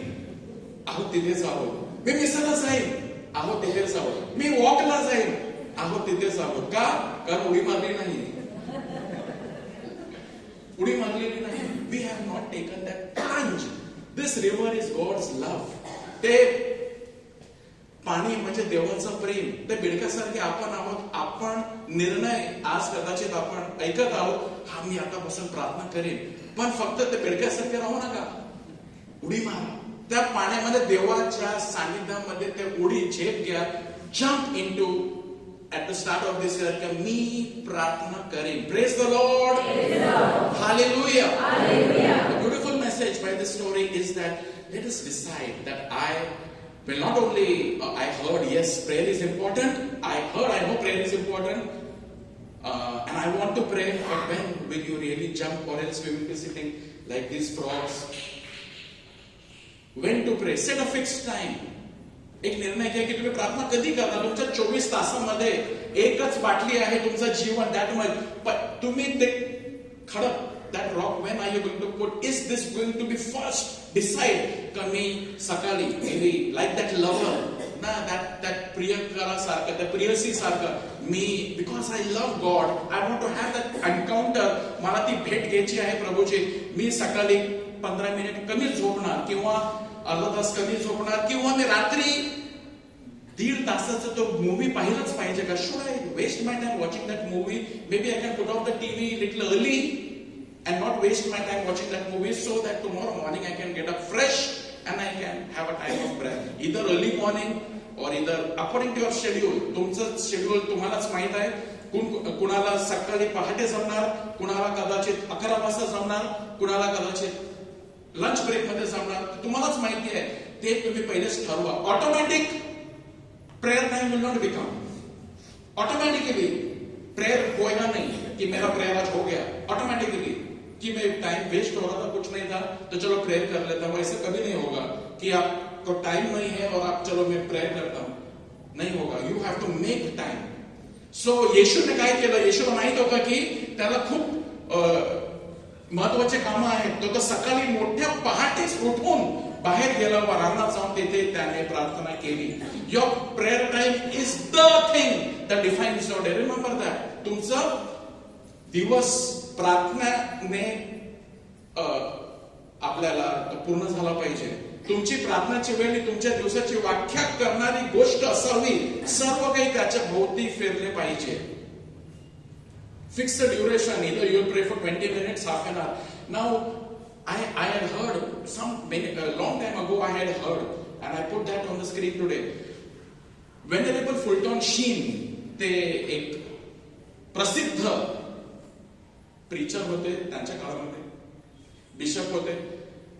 आहोत तिथेच आहोत. मी मिसाला जाईन, आहोत तिथेच आहोत. मी वॉकला जाईन, आहोत तिथेच आहोत. का? कारण उडी मारली नाही. उडी मारलेली नाही. We have not taken that plunge. This river is God's love. ते पाणी म्हणजे देवाचं प्रेम. ते बेडकासारखे आपण आहोत. आपण निर्णय आज कदाचित आपण ऐकत आहोत, हा मी आता बसून प्रार्थना करेन. पण फक्त ते बेडकासारखे राहू नका. उडी मारा त्या पाण्यामध्ये, देवाच्या सानिध्यामध्ये ते उडी झेप घ्या. Jump into at the start of this year कि मी प्रार्थना करें. Praise the Lord. Hallelujah. The beautiful message by this story is that let us decide that I will not only I heard yes prayer is important. I know prayer is important, and I want to pray. But when will you really jump, or else we will be sitting like these frogs? When to pray? Set a fixed time. एक निर्णय घ्या की तुम्ही प्रार्थना कधी करणार. तुमच्या 24 तासामध्ये एकच बाटली आहे तुमचं जीवन. दॅट तुम्ही ते खडक, that rock, when are you going to put, is this going to be first decide का मी सकाळी मेबी लाईक दॅट लव्हर ना, दॅट प्रियकरा सारखं, त्या प्रियसी सारखं मी, because I love God, I want to have that encounter. मला ती भेट घ्यायची आहे प्रभूची. मी सकाळी 15 मिनिट कमी झोपणार, किंवा अर्धा तास कमी झोपणार, किंवा मी रात्री 1.5 तासाचा तो मूवी पाहिलाच पाहिजे का? Should I waste my time watching that movie? Maybe I can put off the TV little early and not waste my time watching that movie, so that tomorrow morning I can get up fresh and I can have a time of prayer. Either early morning or either according to your schedule. तुमचं schedule तुम्हालाच माहित आहे. कुणाला सकाळी पहाटे जमणार, कुणाला कदाचित 11 वाजता जमणार, कुणाला कदाचित लंच ब्रेक मध्ये जमणार. तुम्हालाच माहिती आहे. ते तुम्ही पहिलेच ठरवा. Automatic prayer time will not become. Automatically prayer होएगा नहीं कि मेरा प्रेयर आज हो गया ऑटोमेटिकली, कि मैं टाइम वेस्ट हो रहा था, कुछ नहीं था तो चलो प्रेयर कर लेता हूं. ऐसा कभी नहीं होगा कि आपको टाइम नहीं है और आप चलो मैं प्रेयर करता हूं. नहीं होगा. You have to make time. So येशूने काय केलं? येशूला माहित होतं की त्याला खूप महत्वाचे कामं आहेत. तो तर सकाळी मोठ्या पहाटेच उठून बाहेर गेला व रानात जाऊन तिथे त्याने प्रार्थना केली. Your prayer time is the thing that defines your day. Remember that. तुमचं दिवस प्रार्थनेने आपल्याला पूर्ण झाला पाहिजे. तुमची प्रार्थनाची वेळ ही तुमच्या दिवसाची व्याख्या करणारी गोष्ट असावी. सर्व काही त्याच्या भोवती फिरले पाहिजे. Fix the duration. either you pray for 20 minutes, half an hour. Now I had heard long time ago I had heard, and I put that on the screen today. Venerable Fulton Sheen, ते एक प्रसिद्ध preacher होते. त्यांच्या काळामध्ये bishop होते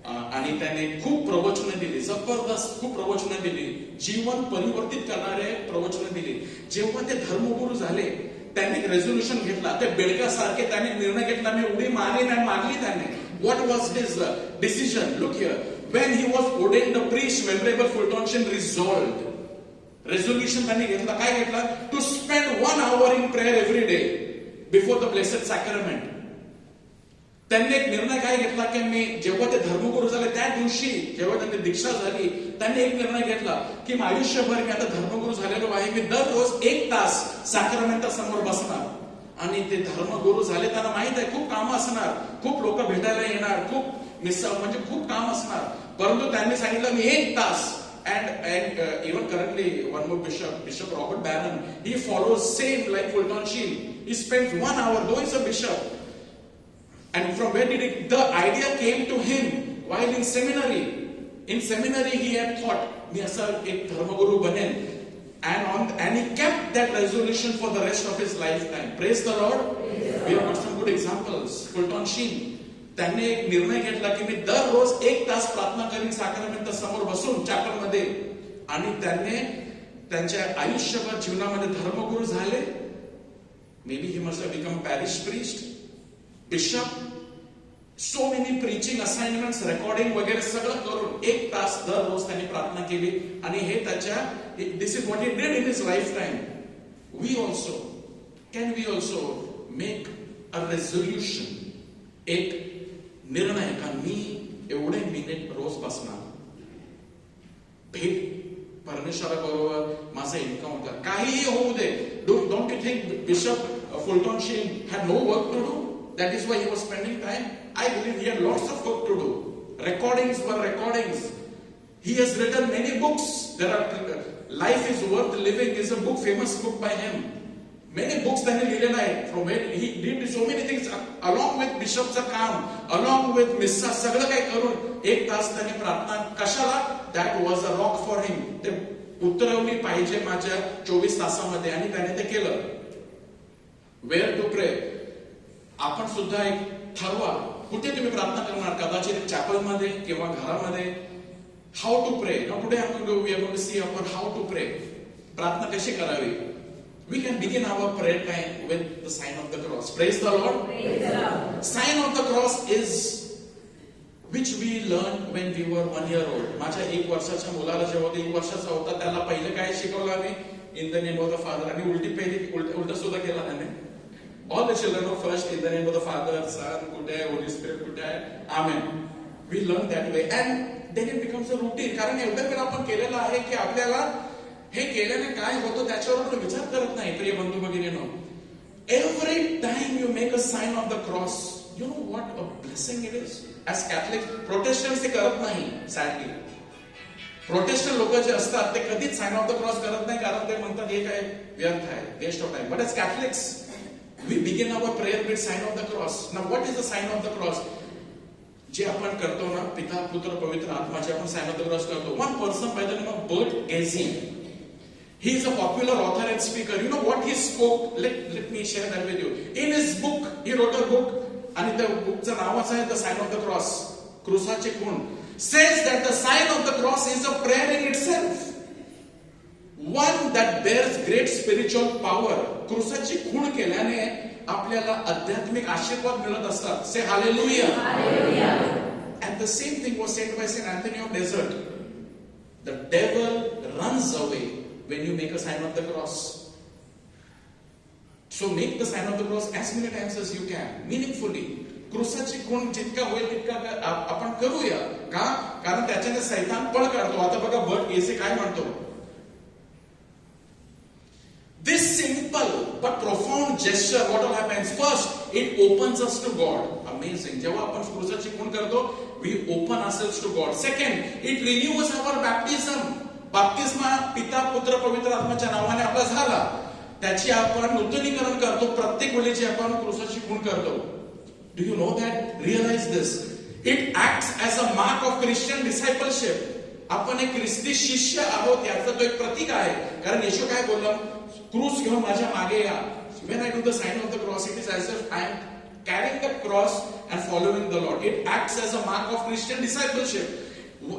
आणि त्याने खूप प्रवचनं दिली. जबरदस्त खूप प्रवचनं दिली. जीवन परिवर्तित करणारे प्रवचनं दिली. जेव्हा ते धर्मगुरू झाले, त्यांनी एक रेझोल्युशन घेतला. ते बेडकासारखे त्यांनी निर्णय घेतला, मी उडी मारेन, आणि मारली त्यांनी. What was his decision? Look here. When he was ordained a priest, Venerable Fulton Sheen resolved. Resolution त्यांनी घेतला. काय घेतला? To spend 1 hour in prayer every day before the blessed sacrament. त्यांनी एक निर्णय काय घेतला की मी, जेव्हा ते धर्मगुरू झाले त्या दिवशी, जेव्हा त्यांनी दीक्षा झाली, त्यांनी एक निर्णय घेतला की मी आयुष्यभर, मी आता धर्मगुरू झालेलो आहे, मी दररोज 1 तास सॅक्रमेंटा समोर बसणार आणि ते धर्मगुरू झाले, त्यांना माहित आहे खूप काम असणार, खूप लोक भेटायला येणार, खूप म्हणजे खूप काम असणार, परंतु त्यांनी सांगितलं मी 1 तास. And even currently one more Bishop Robert Bannon, he follows same like Fulton Sheen. He spends 1 hour, though he's a bishop. And from where did it? The idea came to him while in seminary. In seminary he had thought मी असा एक धर्मगुरू बनेन, and he kept that resolution for the rest of his lifetime. Praise the Lord. We have got some good examples. Fulton Sheen, त्यांनी एक निर्णय घेतला की मी दररोज 1 तास प्रार्थना करीन साक्रामेंट समोर बसून चॅपलमध्ये, आणि त्यांनी त्यांच्या आयुष्यभर जीवनामध्ये धर्मगुरू झाले. May be he must have become parish priest, bishop, so many preaching assignments, recording वगैरे सगळं करून 1 तास दररोज त्यांनी प्रार्थना केली. आणि हे त्याच्या, this is what he did in his life time. Can we also make a resolution, एक निर्णय का मी एवढे मिनिट रोज बसणार, भेट परमेश्वराबरोबर माझा एन्काउंटर, काहीही होऊ दे. Don't you think bishop Fulton Sheen had no work to do? That is why he was spending time. I believe he had lots of work to do. Recordings were recordings. He has written many books. Life is Worth Living is a book, famous book by him. Many books त्यांनी लिहिलेले आहेत. From where he did so many things along with बिशपचं काम, along with मिस्सा, सगळं काही करून 1 तास त्यांनी प्रार्थना. कशाला? That was a rock for him. ते उतरवली पाहिजे माझ्या 24 तासामध्ये, आणि त्याने ते केलं. Where to pray? आपण सुद्धा एक ठरवा कुठे तुम्ही प्रार्थना करणार. कदाचित चॅपलमध्ये किंवा घरामध्ये. How to pray. Now today we are going to see about how to pray. प्रार्थना कशी करावी. We can begin our prayer time with the sign of the cross. Praise the Lord. Praise the Lord. Sign of the cross is which we learned when we were 1 year old. माझ्या 1 वर्षाच्या मुलाला जेव्हा 1 वर्षाचा होता त्याला पहिले काय शिकवलं आम्ही. In the name of the father. आणि उलट सुद्धा केला त्याने. All the children of first in the name of the Father, Son, कुठे आहे, Holy Spirit कुठे आहे, Amen. We learn that way and then it becomes a routine. कारण एवढं वेळ आपण केलेलं आहे की आपल्याला हे केल्याने काय होतं त्याच्यावर आपण विचार करत नाही. प्रिय बंधू भगिनींनो, every time you make a sign of the cross, you know what a blessing it is. As Catholics, Protestants ते करत नाही. Sadly, प्रोटेस्टंट लोक जे असतात ते कधीच साइन ऑफ द क्रॉस करत नाही, कारण ते म्हणतात हे काय व्यर्थ आहे, waste of time. But as Catholics we begin our prayer with sign of the cross. Now what is the sign of the cross? जे आपण करतो ना, पिता पुत्र पवित्र आत्मा, जे आपण sign of the cross करतो. One person by the name of Bert Gezi, he is a popular author and speaker. You know what he spoke? Let me share that with you. In his book, he wrote a book, आणि त्या बुकचं नावच आहे The Sign of the Cross, क्रूसाचे खूण. Says that the sign of the cross is a prayer in itself, one that bears great spiritual power. क्रूसाची खूण केल्याने आपल्याला आध्यात्मिक आशीर्वाद मिळत असतात. Say hallelujah. Hallelujah. And the same thing was said by Saint Anthony of Desert. The devil runs away when you make a sign of the cross. So make the sign of the cross as many times as you can, meaningfully. क्रूसाची खूण जितका होईल तितका आपण करूया. का? कारण त्याच्याने सैतान पळ काढतो. आता बघा बर्ट गेसी काय म्हणतो. This simple but profound gesture, what all happens? First, it opens us to God. Amazing. जेव्हा आपण क्रूसाची खूण करतो, we open ourselves to God. Second, it renews our baptism. बाप्तिस्मा पिता पुत्र पवित्र आत्म्याच्या नावाने आपला झाला. त्याची आपण नूतनीकरण करतो प्रत्येक वेळेची आपण क्रूसाची खूण करतो. Do you know that? Realize this. It acts as a mark of Christian discipleship. आपण एक ख्रिस्ती शिष्य आहोत याचं तो एक प्रतीक आहे. कारण येशू काय बोलला? क्रूस घेऊन माझ्या मागे या. When I do the sign of the cross, it is as if I am carrying the cross and following the Lord. It acts as a mark of Christian discipleship.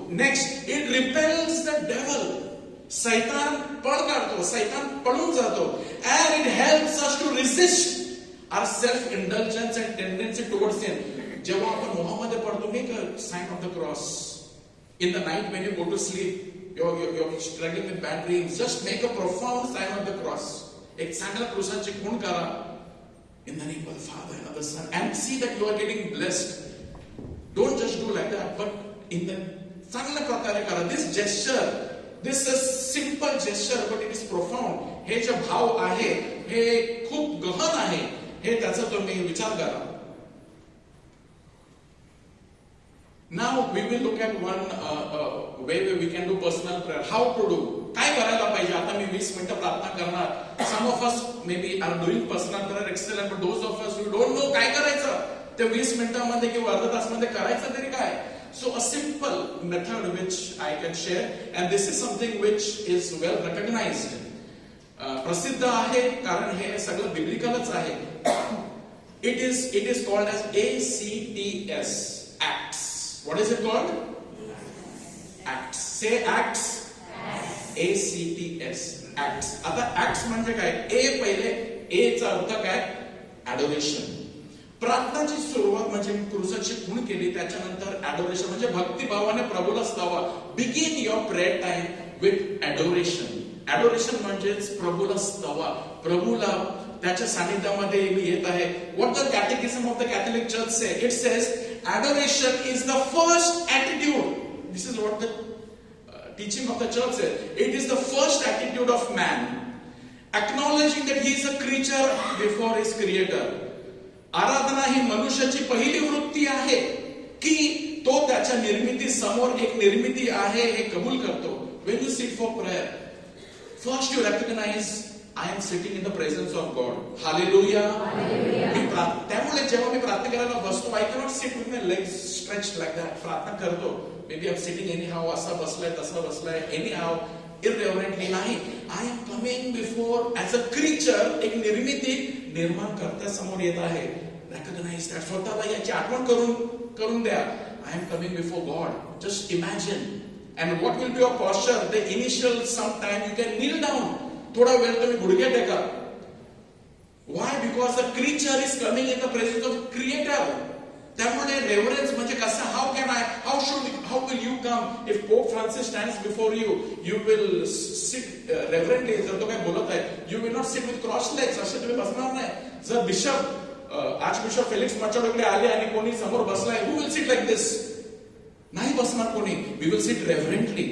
Next, it repels the devil. सैतान पळ काढतो, सैतान पळून जातो. And it helps us to resist our self-indulgence and tendency towards sin. जेव्हा आपण मोहामध्ये पडतो, make a sign of the cross. In the night when you go to sleep, you're struggling with bad dreams, just make a profound sign of the cross. एक चांगला क्रूसाची खूण करा. In the name of the Father and of the Son, and see that you are getting blessed. Don't just do like that, but in the चांगल्या प्रकारे करा. This gesture, this is simple gesture, but it is profound. हे जे भाव आहे हे खूप गहन आहे. हे त्याचा तुम्ही विचार करा. Now we will look at one way where we can do personal prayer. How to do? काय करायला पाहिजे? आता मी 20 मिनिटं प्रार्थना करणार. Some of us maybe are doing personal prayer excellent, but those of us who don't know काय करायचं ते 20 मिनिटांमध्ये किंवा अर्धा तासामध्ये करायचं तरी काय? So a simple method which I can share, and this is something which is well recognized. प्रसिद्ध आहे कारण हे सगळं बिब्लिकलच आहे. It is called as ACTS, Acts. What is it called? Acts. Say Acts. ACTS. Acts. आता Acts म्हणजे काय? A पहिले A चा अर्थ काय? Adoration. प्रार्थनाची सुरुवात म्हणजे क्रूसाची खूण केली, त्याच्यानंतर adoration म्हणजे भक्तिभावाने प्रभूला स्तवा. Begin your prayer time with adoration. Adoration म्हणजेच प्रभूला स्तवा, प्रभूला त्याच्या सानिध्यामध्ये मी येत आहे. What the Catechism of the Catholic Church say? It says adoration is the first attitude. This is what the teaching of the church says. It is the first attitude of man, acknowledging that he is a creature before his creator. आराधना ही मनुष्याची पहिली वृत्ती आहे की तो त्याच्या निर्मिती समोर एक निर्मिती आहे हे कबूल करतो. When you sit for prayer, first you recognize I am sitting in the presence of God. Hallelujah. त्यामुळे जेव्हा मी प्रार्थना करायला बसतो, I cannot sit with my legs stretched like that. प्रार्थना करतो, maybe I'm sitting anyhow, असा बसलाय तसा बसलाय, anyhow, irreverently नाही. I am coming before as a creature, एक निर्मिती निर्माण करता समोर येत आहे. Recognize that. स्वतःला याची आठवण करून द्या. I am coming before God. Just imagine. And what will be your posture? The initial sometime you can kneel down. थोडा वेळ तुम्ही गुडघे टेका. Why? Because the creature is coming in the presence of Creator. त्यामुळे reverence म्हणजे कसं? How will you come? If Pope Francis stands before you, you will sit reverently. जर तो काय बोलत आहे, you will not sit with crossed legs. असे तुम्ही बसणार नाही. जर बिशप आर्चबिशप फेलिक्स मचाडोकडे आले आणि कोणी समोर बसलाय, who will sit like this? नाही बसणार कोणी. We will sit reverently.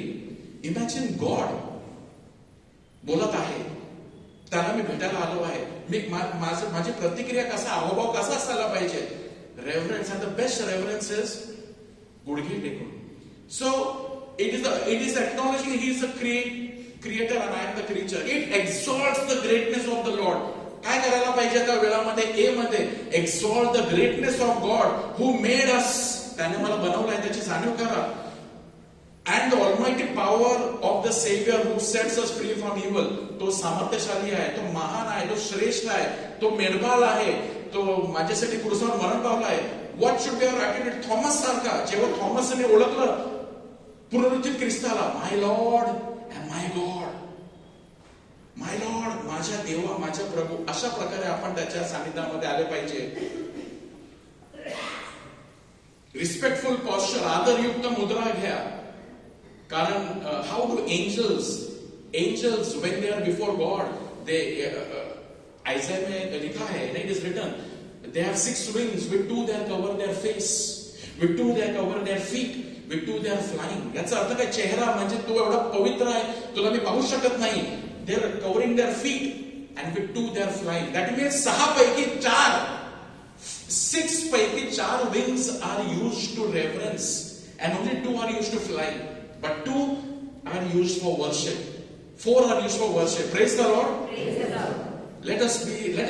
Imagine God बोलत आहे, त्याला मी भेटायला आलो आहे. माझी प्रतिक्रिया कसा, अहोभाव कसा असायला पाहिजे? Reverence. And the best reverence is गुडघे टेकून. So it is acknowledging he is a creator and I am the creature. It exalts the greatness of the Lord. काय करायला पाहिजे त्या वेळामध्ये? ए मध्ये exalt the greatness of God who made us. त्याने मला बनवलंय त्याची जाणीव करा. And the almighty power of the Savior who sets us free from evil. तो सामर्थ्यशाली आहे, तो महान आहे, तो श्रेष्ठ आहे, तो मेडबाल आहे, तो माझ्यासाठी क्रूसावर मरण पावला आहे. What should be our attitude? Thomas सारखा, जेव्हा थॉमसने ओळखलं पुनरुत्थित ख्रिस्ताला, my Lord and my God. My Lord, माझ्या देवा, माझ्या प्रभू. अशा प्रकारे आपण त्याच्या सानिध्यामध्ये आले पाहिजे. रिस्पेक्टफुल पॉस्चर, आदरयुक्त मुद्रा घ्या. कारण how do angels when they are before God, they Isaiah में लिखा है, it is written, they have 6 wings, with 2 they cover their face, with 2 they cover their feet, with 2 they are flying. याचा अर्थ काय? चेहरा म्हणजे तो एवढा पवित्र आहे, तुला मी पाहू शकत नाही. They are covering their feet and with 2 they are flying. That means 6 पैकी 4, 6 पैकी 4 wings are used to reverence and only 2 are used to fly. But 2 are used for worship. 4 are used for worship. Praise the Lord. Praise the Lord. Let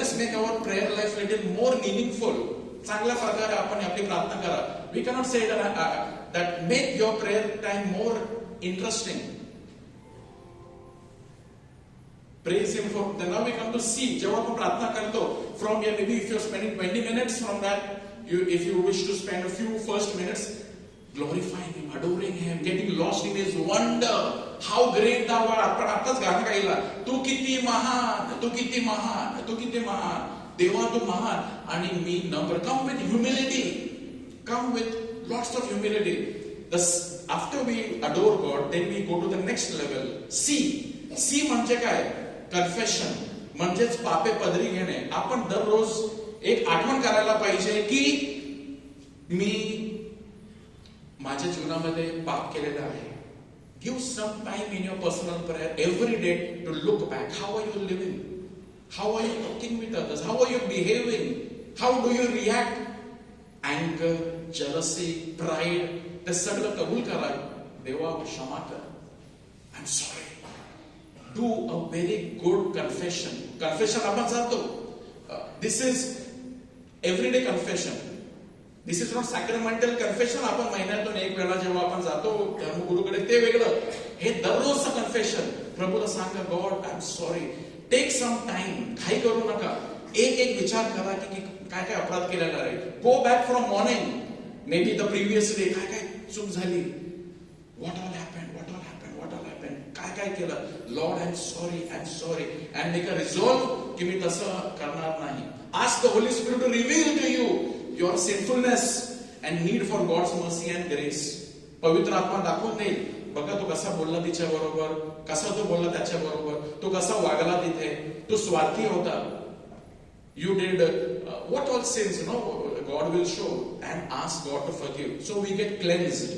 us make our prayer life little more meaningful. चांगल्या प्रकारे आपण आपली प्रार्थना करा. We cannot say that make your prayer time more interesting. Praise Him for. Then now we come to see. जेव्हा आपण प्रार्थना करतो, from here maybe if you're spending 20 minutes from that, if you wish to spend a few first minutes glorifying Him, adoring Him, getting lost in His wonder. How great Thou art. आपण आताच गाणं गायला. तू किती महान, तू किती महान, तू किती महान. देवा तू महान. आणि मी नम्र. Come with humility. Come with lots of humility. After we adore God, then we go to the next level. See म्हणजे काय? Confession. म्हणजेच पापे पदरी घेणे. आपण दररोज एक आठवण करायला पाहिजे की मी माझ्या जीवनामध्ये पाप केलेलं आहे. Give some time in your personal prayer every day to look back. How are you living? How are you talking with others? How are you behaving? How do you react? Anger, jealousy, pride, ते सगळं कबूल करा. देवा क्षमा कर. I'm sorry. Do a very good confession. Confession आपण जातो. This is everyday confession. This is not sacramental confession. आपण महिन्यातून एक वेळा जेव्हा आपण जातो धर्मगुरूकडे ते वेगळं. हे दररोजचं कन्फेशन. प्रभूला सांगा, God I am sorry. Take some time. घाई करू नका. एक विचार करा की काय काय अपराध केलेला आहे. Go back from morning. Maybe the previous day काय काय चूक झाली. What all happen, what all happen, what all happen. काय काय केलं. Lord I am sorry, I am sorry. And make a resolve की मी तसं करणार नाही. Ask the Holy Spirit to reveal to you your sinfulness and need for God's mercy and grace. पवित्र आत्मा दाखवून देईल. बघा तो कसा बोलला तिच्या बरोबर, कसा तो बोलला त्याच्या बरोबर, तो कसा वागला तिथे, तो स्वार्थी होता. You did what all sins, God will show and ask God to forgive. So we get cleansed.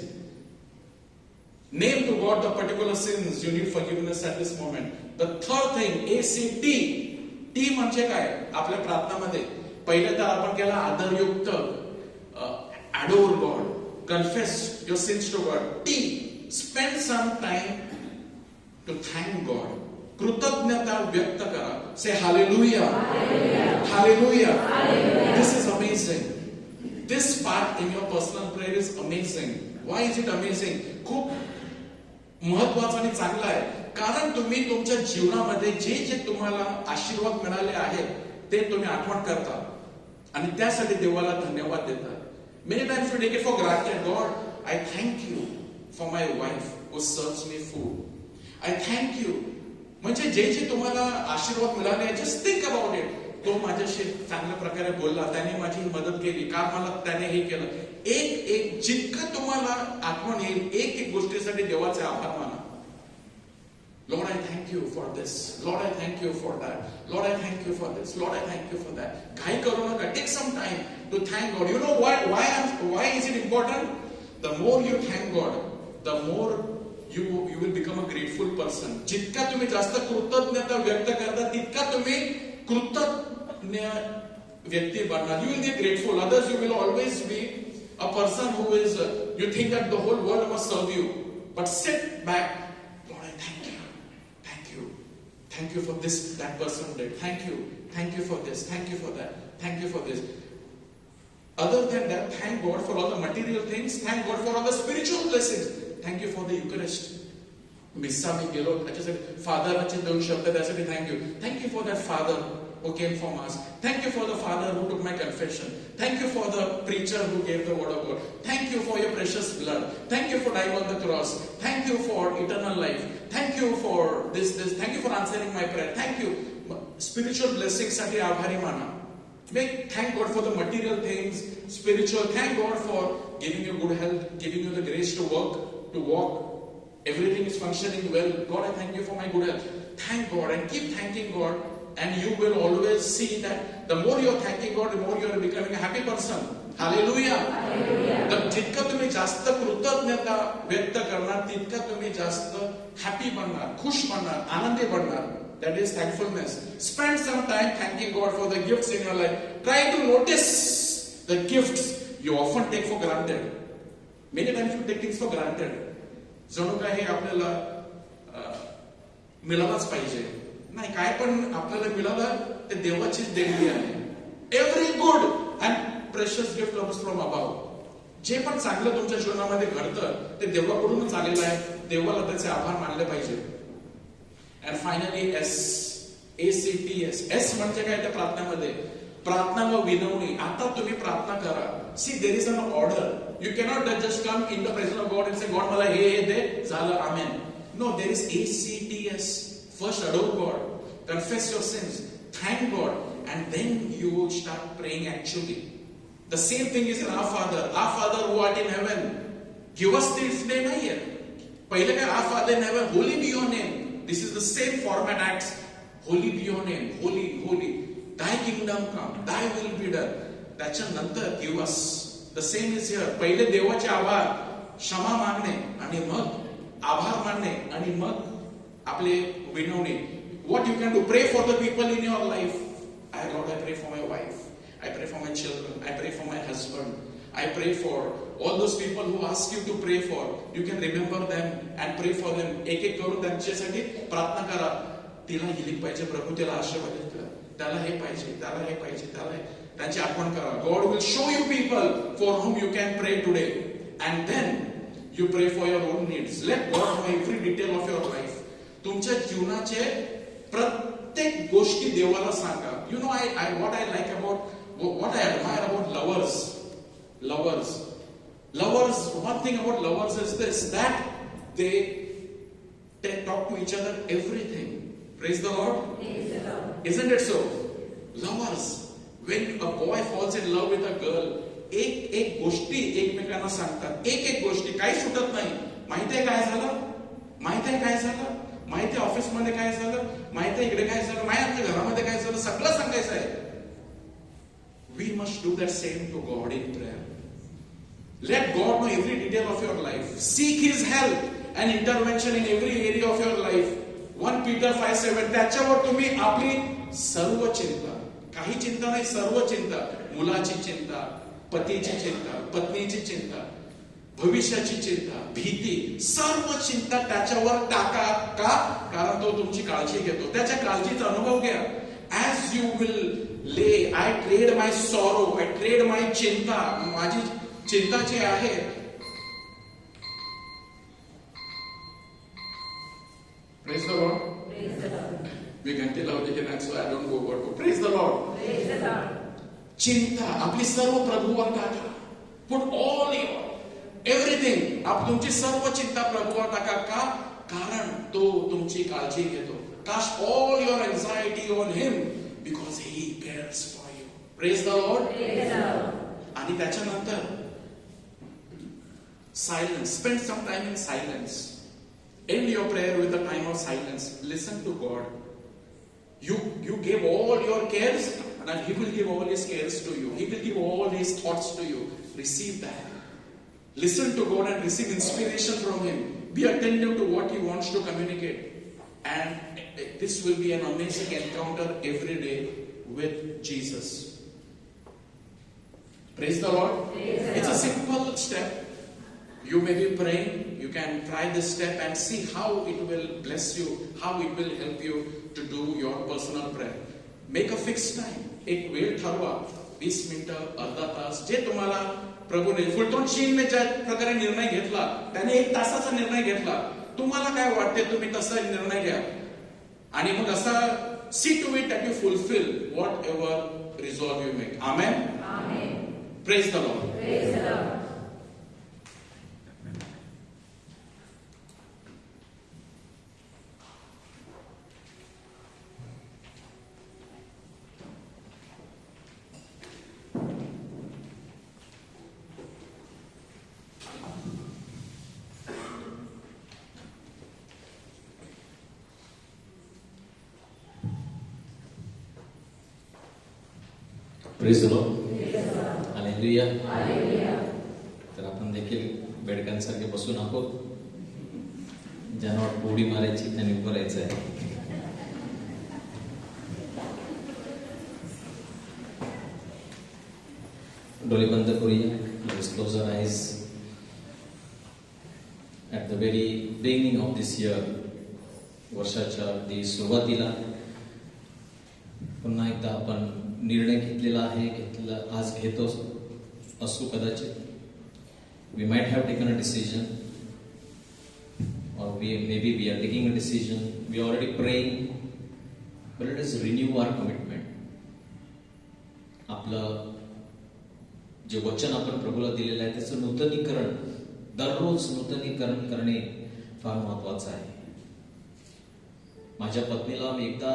Name to God the particular sins you need forgiveness at this moment. The third thing, ACT. T म्हणजे काय? आपल्या प्रार्थनामध्ये पहिले तर आपण केला आदरयुक्त, adore God, confess your sins to God. T, spend some time to thank God. कृतज्ञता व्यक्त करा. Say hallelujah. Hallelujah. This is amazing. This part in your personal prayer is amazing. Why is it amazing? खूप महत्वाचं आणि चांगलं आहे. कारण तुम्ही तुमच्या जीवनामध्ये जे जे तुम्हाला आशीर्वाद मिळाले आहेत ते तुम्ही आठवण करता आणि त्यासाठी देवाला धन्यवाद देता. Many times we take it for granted. God, I thank you for my wife who serves me food. I thank you. म्हणजे जे जे तुम्हाला आशीर्वाद मिळाले, जस्ट थिंक अबाउट इट. तो माझ्याशी चांगल्या प्रकारे बोलला, त्याने माझी मदत केली, का मला त्याने हे केलं. एक जितकं तुम्हाला आठवण येईल एक गोष्टीसाठी देवाचे आभार माना. Lord, I thank you for this. Lord, I thank you for that. Lord, I thank you for this. Lord, I thank you for that. घाई करू नका. Take some time to thank God. You know why is it important? The more you thank God, the more you will become a grateful person. जितका तुम्ही जास्त कृतज्ञता व्यक्त करता तितका तुम्ही कृतज्ञ व्यक्ती बनणार. You will be grateful. Others, you will always be a person who is you think that the whole world must serve you. But sit back. Lord, I thank you. Thank you. Thank you for this that person did. Thank you. Thank you for this. Thank you for that. Thank you for this. Other than that, thank God for all the material things. Thank God for all the spiritual blessings. Thank you for the Eucharist. मिस्सा मी गेलो त्याच्यासाठी फादरचे 2 शब्द त्यासाठी thank you. Thank you for that father who came for mass. Thank you for the father who took my confession. Thank you for the preacher who gave the word of God. Thank you for your precious blood. Thank you for dying on the cross. Thank you for eternal life. Thank you for this. Thank you for answering my prayer. Thank you. Spiritual blessings साठी आभारी माना. Thank God for the material things, spiritual. Thank God for giving you good health, giving you the grace to walk. Everything is functioning well. God, I thank you for my good health. Thank God and keep thanking God, and you will always see that the more you are thanking God, the more you are becoming a happy person. Hallelujah. तर जितकं तुम्ही जास्त कृतज्ञता व्यक्त करणार तितकं तुम्ही जास्त हॅपी बनणार, खुश बनणार, आनंदी बनणार. That is thankfulness. Spend some time thanking God for the gifts in your life. Try to notice the gifts you often take for granted. Many times you take things for granted. जणू काय हे आपल्याला मिळालंच पाहिजे. नाही, काय पण आपल्याला मिळालं ते देवाचीच देणगी आहे. Every good and precious gift comes from above. जे पण चांगलं तुमच्या जीवनामध्ये घडतं ते देवाकडूनच आलेलं आहे. देवाला त्याचे आभार मानले पाहिजे. And finally, ACTS. S म्हणजे काय त्या प्रार्थनेमध्ये? प्रार्थना व विनवणी. आता तुम्ही प्रार्थना करा. See, there is an order. You cannot just come in the presence of God and say, God, मला हे दे, झालं, amen. No, there is ACTS. First, adore God. Confess your sins. Thank God. And then you start praying actually. The same thing is in Our Father. Our Father who art in heaven. Give us this day नाहीये. पहिले काय Our Father in heaven. Holy be your name. This is the same format acts. Holy be your name. Holy, holy. Thy kingdom come. Thy will be done. त्याच्यानंतर give us. The same is here. पहिले देवाचे आभार, क्षमा मागणे आणि मग आभार मानणे आणि मग आपले विनवणे. what you can do. Pray for the people in your life. Lord, I pray for my wife. I pray for my children. I pray for my husband. I pray for all those people who ask you to pray for. You can remember them and pray for them. एक करून त्यांच्यासाठी प्रार्थना करा. तिला healing पाहिजे प्रभू, तिला आशीर्वाद द्या. त्याला हे पाहिजे, त्याला हे पाहिजे, त्याला त्यांची आठवण करा. God will show you people for whom you can pray today. And then you pray for your own needs. Let God know every detail of your life. तुमच्या जीवनाचे प्रत्येक गोष्टी देवाला सांगा. You know, what I like about, what I admire about lovers, one thing about lovers is this, that they talk to each other everything. Praise the Lord. Isn't it so? Lovers, when a boy falls in love with a girl, एक गोष्टी एकमेकांना सांगतात. एक गोष्टी काही सुटत नाही. माहितीये काय झालं, माहितीये काय झालं, माहितीये ऑफिसमध्ये काय झालं, माहितीये इकडे काय झालं, माहिती घरामध्ये काय झालं, सगळं सांगायचं आहे. We must do that same to God in prayer. Let God know every detail of your life. Seek His help and intervention in every area of your life. 1 Peter 5:7, त्याच्यावर तुम्ही आपली सर्व चिंता, काही चिंता नाही, सर्व चिंता, मुलाची चिंता, पतीची चिंता, पत्नीची चिंता, भविष्याची चिंता, भीती, सर्व चिंता त्याच्यावर टाका. का? कारण तो तुमची काळजी घेतो. त्याच्या काळजीचा अनुभव घ्या. As you will lay, I trade my sorrow, I trade my चिंता, माझी चिंता जी आहे, praise the Lord. मी घंटे लावले की नाही, so I don't go about to praise the Lord. चिंता आपली सर्व प्रभूवर टाका. Put all your everything, आप तुमची सर्व चिंता प्रभूवर टाका. का? कारण तो तुमची काळजी घेतो. Cast all your anxiety on Him because He cares for you. Praise the Lord. आणि त्याच्यानंतर silence. Spend some time in silence. End your prayer with a time of silence. Listen to God. You give all your cares, and He will give all His cares to you. He will give all His thoughts to you. Receive that. Listen to God and receive inspiration from Him. Be attentive to what He wants to communicate. And this will be an amazing encounter every day with Jesus. Praise the Lord. It's a simple step. You may be praying. You can try this step and see how it will bless you, how it will help you to do your personal prayer. Make a fixed time. एक वेळ ठरवा. 20 मिनिटं, अर्धा तास, जे तुम्हाला प्रभूने फुलटॉन शीनने ज्या प्रकारे निर्णय घेतला, त्याने 1 तासाचा निर्णय घेतला. तुम्हाला काय वाटते, तुम्ही तसा निर्णय घ्या. आणि मग असा see to it that you fulfill whatever resolve you make. Amen. Praise the Lord. Praise the Lord. Praise the Lord. Hallelujah. तर आपण देखील बेडकांसारखे बसून आहोत. ज्यांना उडी मारायची त्यांनी उभं राहायचं आहे. डोळे बंद करूया. Let's close our eyes. At the very beginning of this year, वर्षाच्या अगदी सुरुवातीला पुन्हा एकदा आपण निर्णय घेतलेला आहे, आज घेतो असू कदाचित. We might have taken a decision, or maybe we are taking a decision. We are already praying, but let us renew our commitment. आपलं जे वचन आपण प्रभूला दिलेलं आहे त्याचं नूतनीकरण, दररोज नूतनीकरण करणे फार महत्वाचं आहे. माझ्या पत्नीला मी एकदा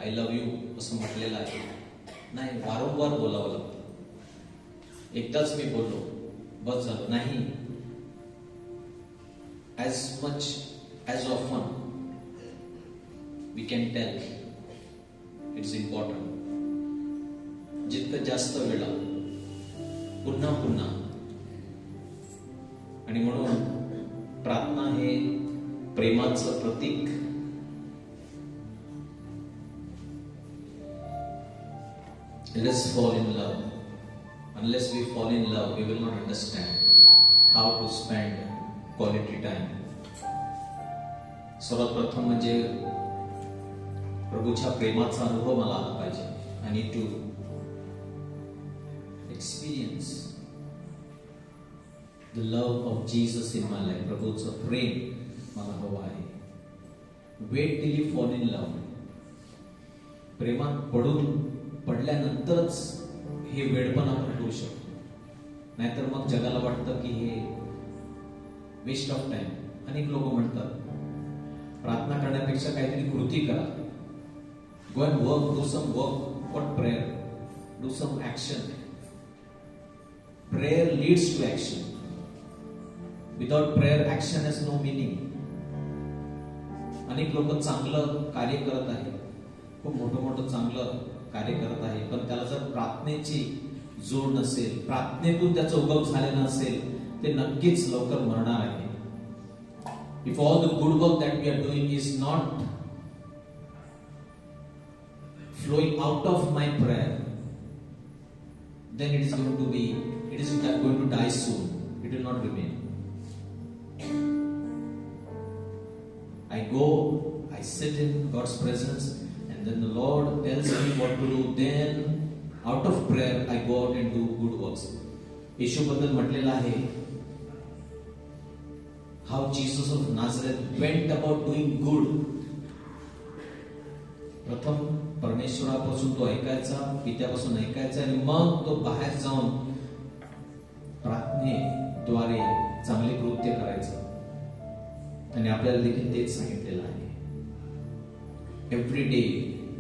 आय लव्ह यू असं म्हटलेलं आहे. नाही, वारंवार बोलावं लागतं. एकदाच मी बोललो, बस झालं नाही. As much as often we can tell it's important. जितकं जास्त वेळा पुन्हा पुन्हा. आणि म्हणून प्रार्थना हे प्रेमाचं प्रतीक Let us fall in love. Unless we fall in love, we will not understand how to spend quality time. सर्वात प्रथम म्हणजे प्रभूच्या प्रेमाचा अनुभव मला आला पाहिजे. I need to experience the love of Jesus in my life. प्रभूचं प्रेम मला हवं आहे. Wait till you fall in love. प्रेमात पडल्यानंतरच हे वेडपण आपण करू शकतो. नाहीतर मग जगाला वाटतं की हे वेस्ट ऑफ टाइम. अनेक लोक म्हणतात प्रार्थना करण्यापेक्षा काहीतरी कृती करा. Go and work, do some work. What prayer? Do some action. Prayer leads to action. Without prayer action has no meaning. अनेक लोक चांगलं कार्य करत आहे, खूप मोठं चांगलं कार्य करत आहे, पण त्याला जर प्रार्थनेची जोड नसेल, प्रार्थनेतून त्याचा उगम झालेला नसेल, ते नक्कीच लवकर मरणार आहे. If all the good work that we are doing is not flowing out of my prayer, then it is going to die soon. It will not remain. I go, I sit in God's presence, and then the Lord tells me what to do. Then out of prayer I go out and do good works. येशू बद्दल म्हटलेलं आहे, how Jesus of Nazareth went about doing good. प्रथम परमेश्वरापासून तो ऐकायचा, पित्यापासून ऐकायचा, आणि मग तो बाहेर जाऊन प्रार्थनेद्वारे चांगले कृत्य करायचं. आणि आपल्याला देखील तेच सांगितलेलं आहे. Every day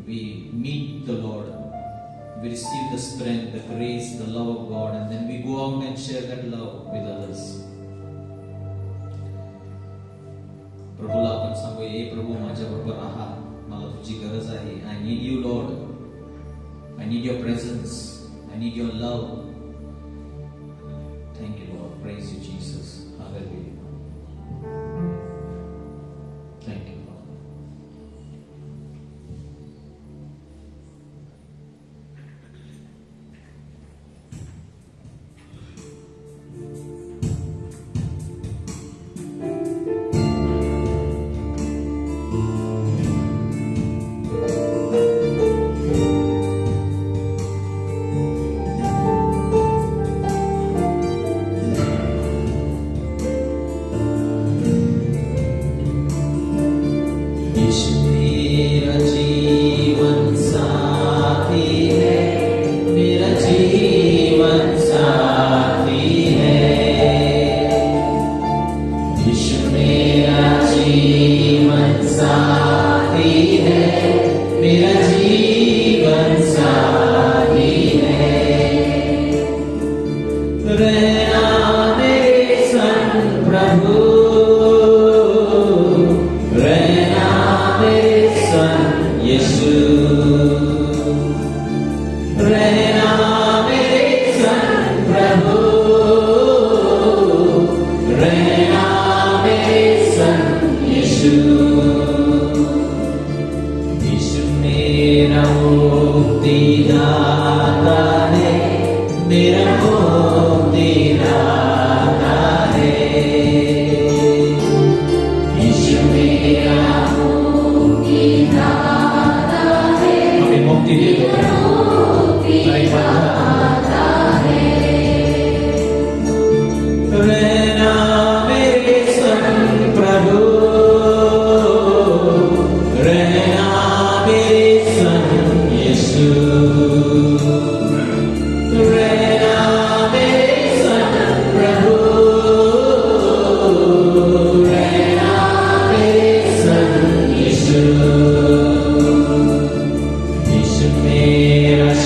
we meet the Lord, we receive the strength, the grace, the love of God, and then we go out and share that love with others. प्रभूला आपण सांगू, हे प्रभू माझ्या बरोबर राहा, मला तुझी गरज आहे. I need you Lord, I need your presence, I need your love. Thank you Lord, praise you Jesus, hallelujah. Thank you Lord.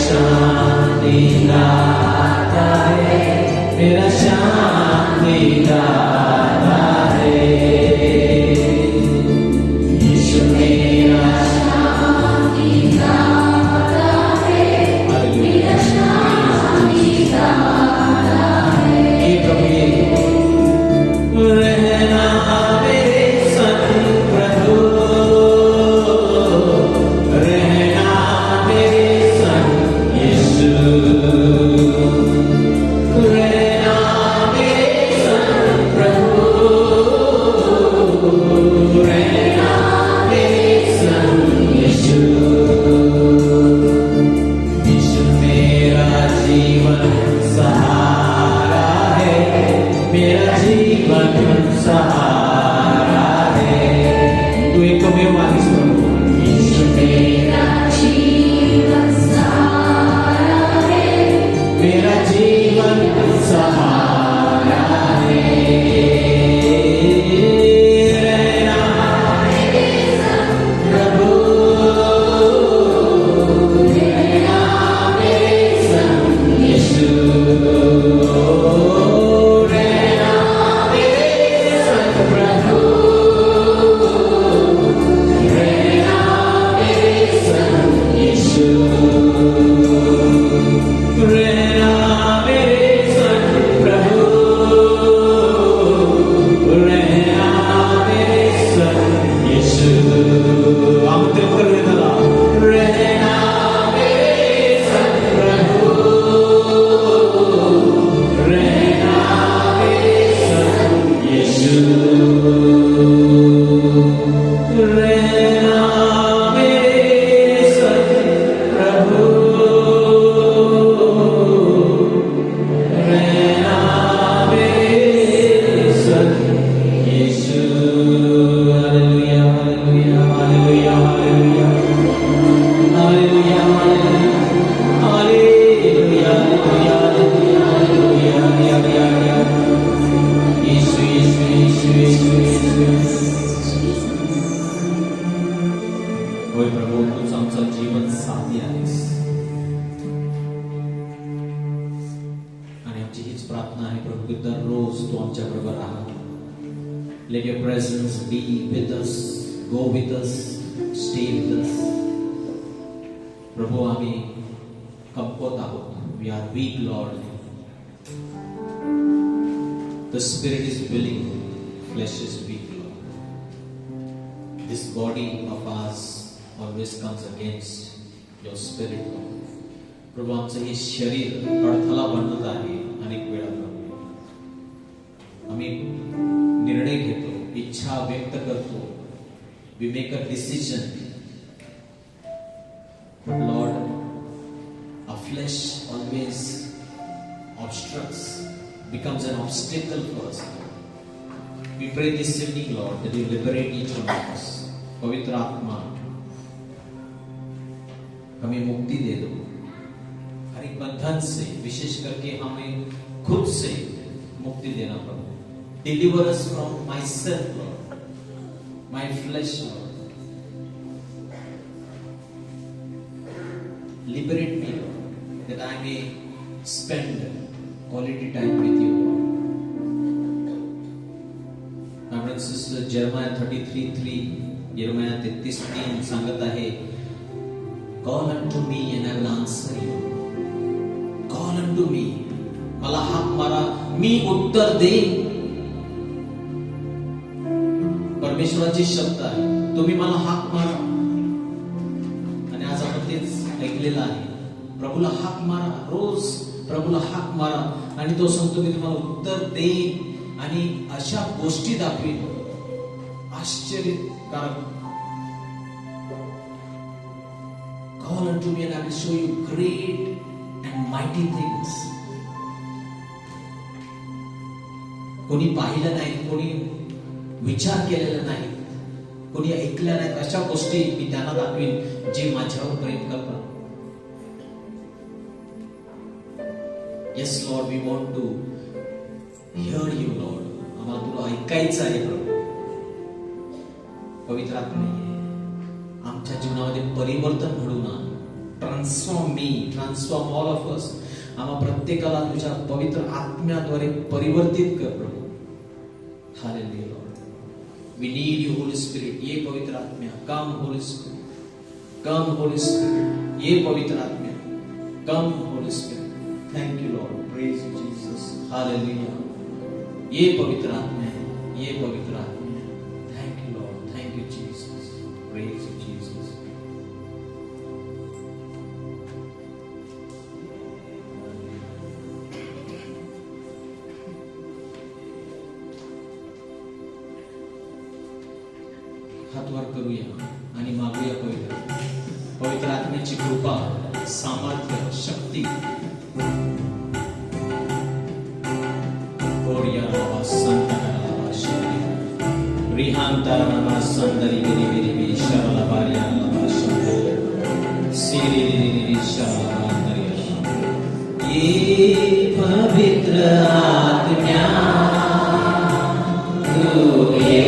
Shantidana तू आमच्या बरोबर राहा. Let your presence be with us, go with us, stay with us. प्रभू आम्ही कमकुवत आहोत. We are weak, Lord. The spirit is willing, flesh is weak, Lord. This body of ours always comes against your spirit, Lord. प्रभू आमचं हे शरीर अडथळा बनत आहे अनेक वेळा प्रभू. आम्ही निर्णय घेतो, इच्छा व्यक्त करतो, we make a decision, but Lord, our flesh always obstructs, becomes an obstacle for us. We pray this evening, Lord, that you liberate each one of us. पवित्र आत्मा हमें मुक्ति दे दो हर एक बंधन से, विशेष करके हमें खुद से मुक्ति देना पड़े. Deliver us from myself, Lord, my flesh, Lord. Liberate me, Lord, that I may spend quality time with you, Lord. My brother and sister, Jeremiah 33:3, Jeremiah 33:3 सांगत आहे, Call unto me and I will answer you. Call unto me, मला हाक मारा, मी उत्तर देईन. परमेश्वराची शब्द आहे, तुम्ही मला हाक मारा. आणि आज आपण तेच ऐकलेलं आहे. प्रभूला हाक मारा, रोज प्रभूला हाक मारा आणि तो सांगतो मी तुम्हाला उत्तर देईन आणि अशा गोष्टी दाखवीन आश्चर्यकारक. Call unto me and I will show you great and mighty things. कोणी पाहिलं नाही, कोणी विचार केलेला नाही, कोणी ऐकल्या नाही, अशा गोष्टी मी त्यांना दाखवीन जे माझ्यावर प्रेम करतात. Yes, Lord, we want to hear you, Lord. आम्हाला तुला ऐकायचं आहे प्रभू. पवित्र आत्मा आमच्या जीवनामध्ये परिवर्तन घडवून आण. Transform me, transform all of us. आम्हा प्रत्येकाला तुझ्या पवित्र आत्म्याद्वारे परिवर्तित कर प्रभू. Hallelujah Lord. We need you, Holy Spirit. ये पवित्र आत्मा, come Holy Spirit, come Holy Spirit. ये पवित्र आत्मा, come Holy Spirit. Thank you Lord, praise you Jesus. Hallelujah. ये पवित्र आत्मा है, ये पवित्र आत्मा है. Thank you Lord, thank you Jesus, praise you Jesus. हात वर करूया आणि मागूया पवित्र आत्म्याची कृपा, सामर्थ्य, शक्ती. ओरिया बाबा संतरा बाबा शक्ती रिहांतरा बाबा संदरी मेरी मेरी मेरी शरला बारिया बाबा शक्ती सिरी रिरी शरला बारिया. ये पवित्र आत्मा तू ये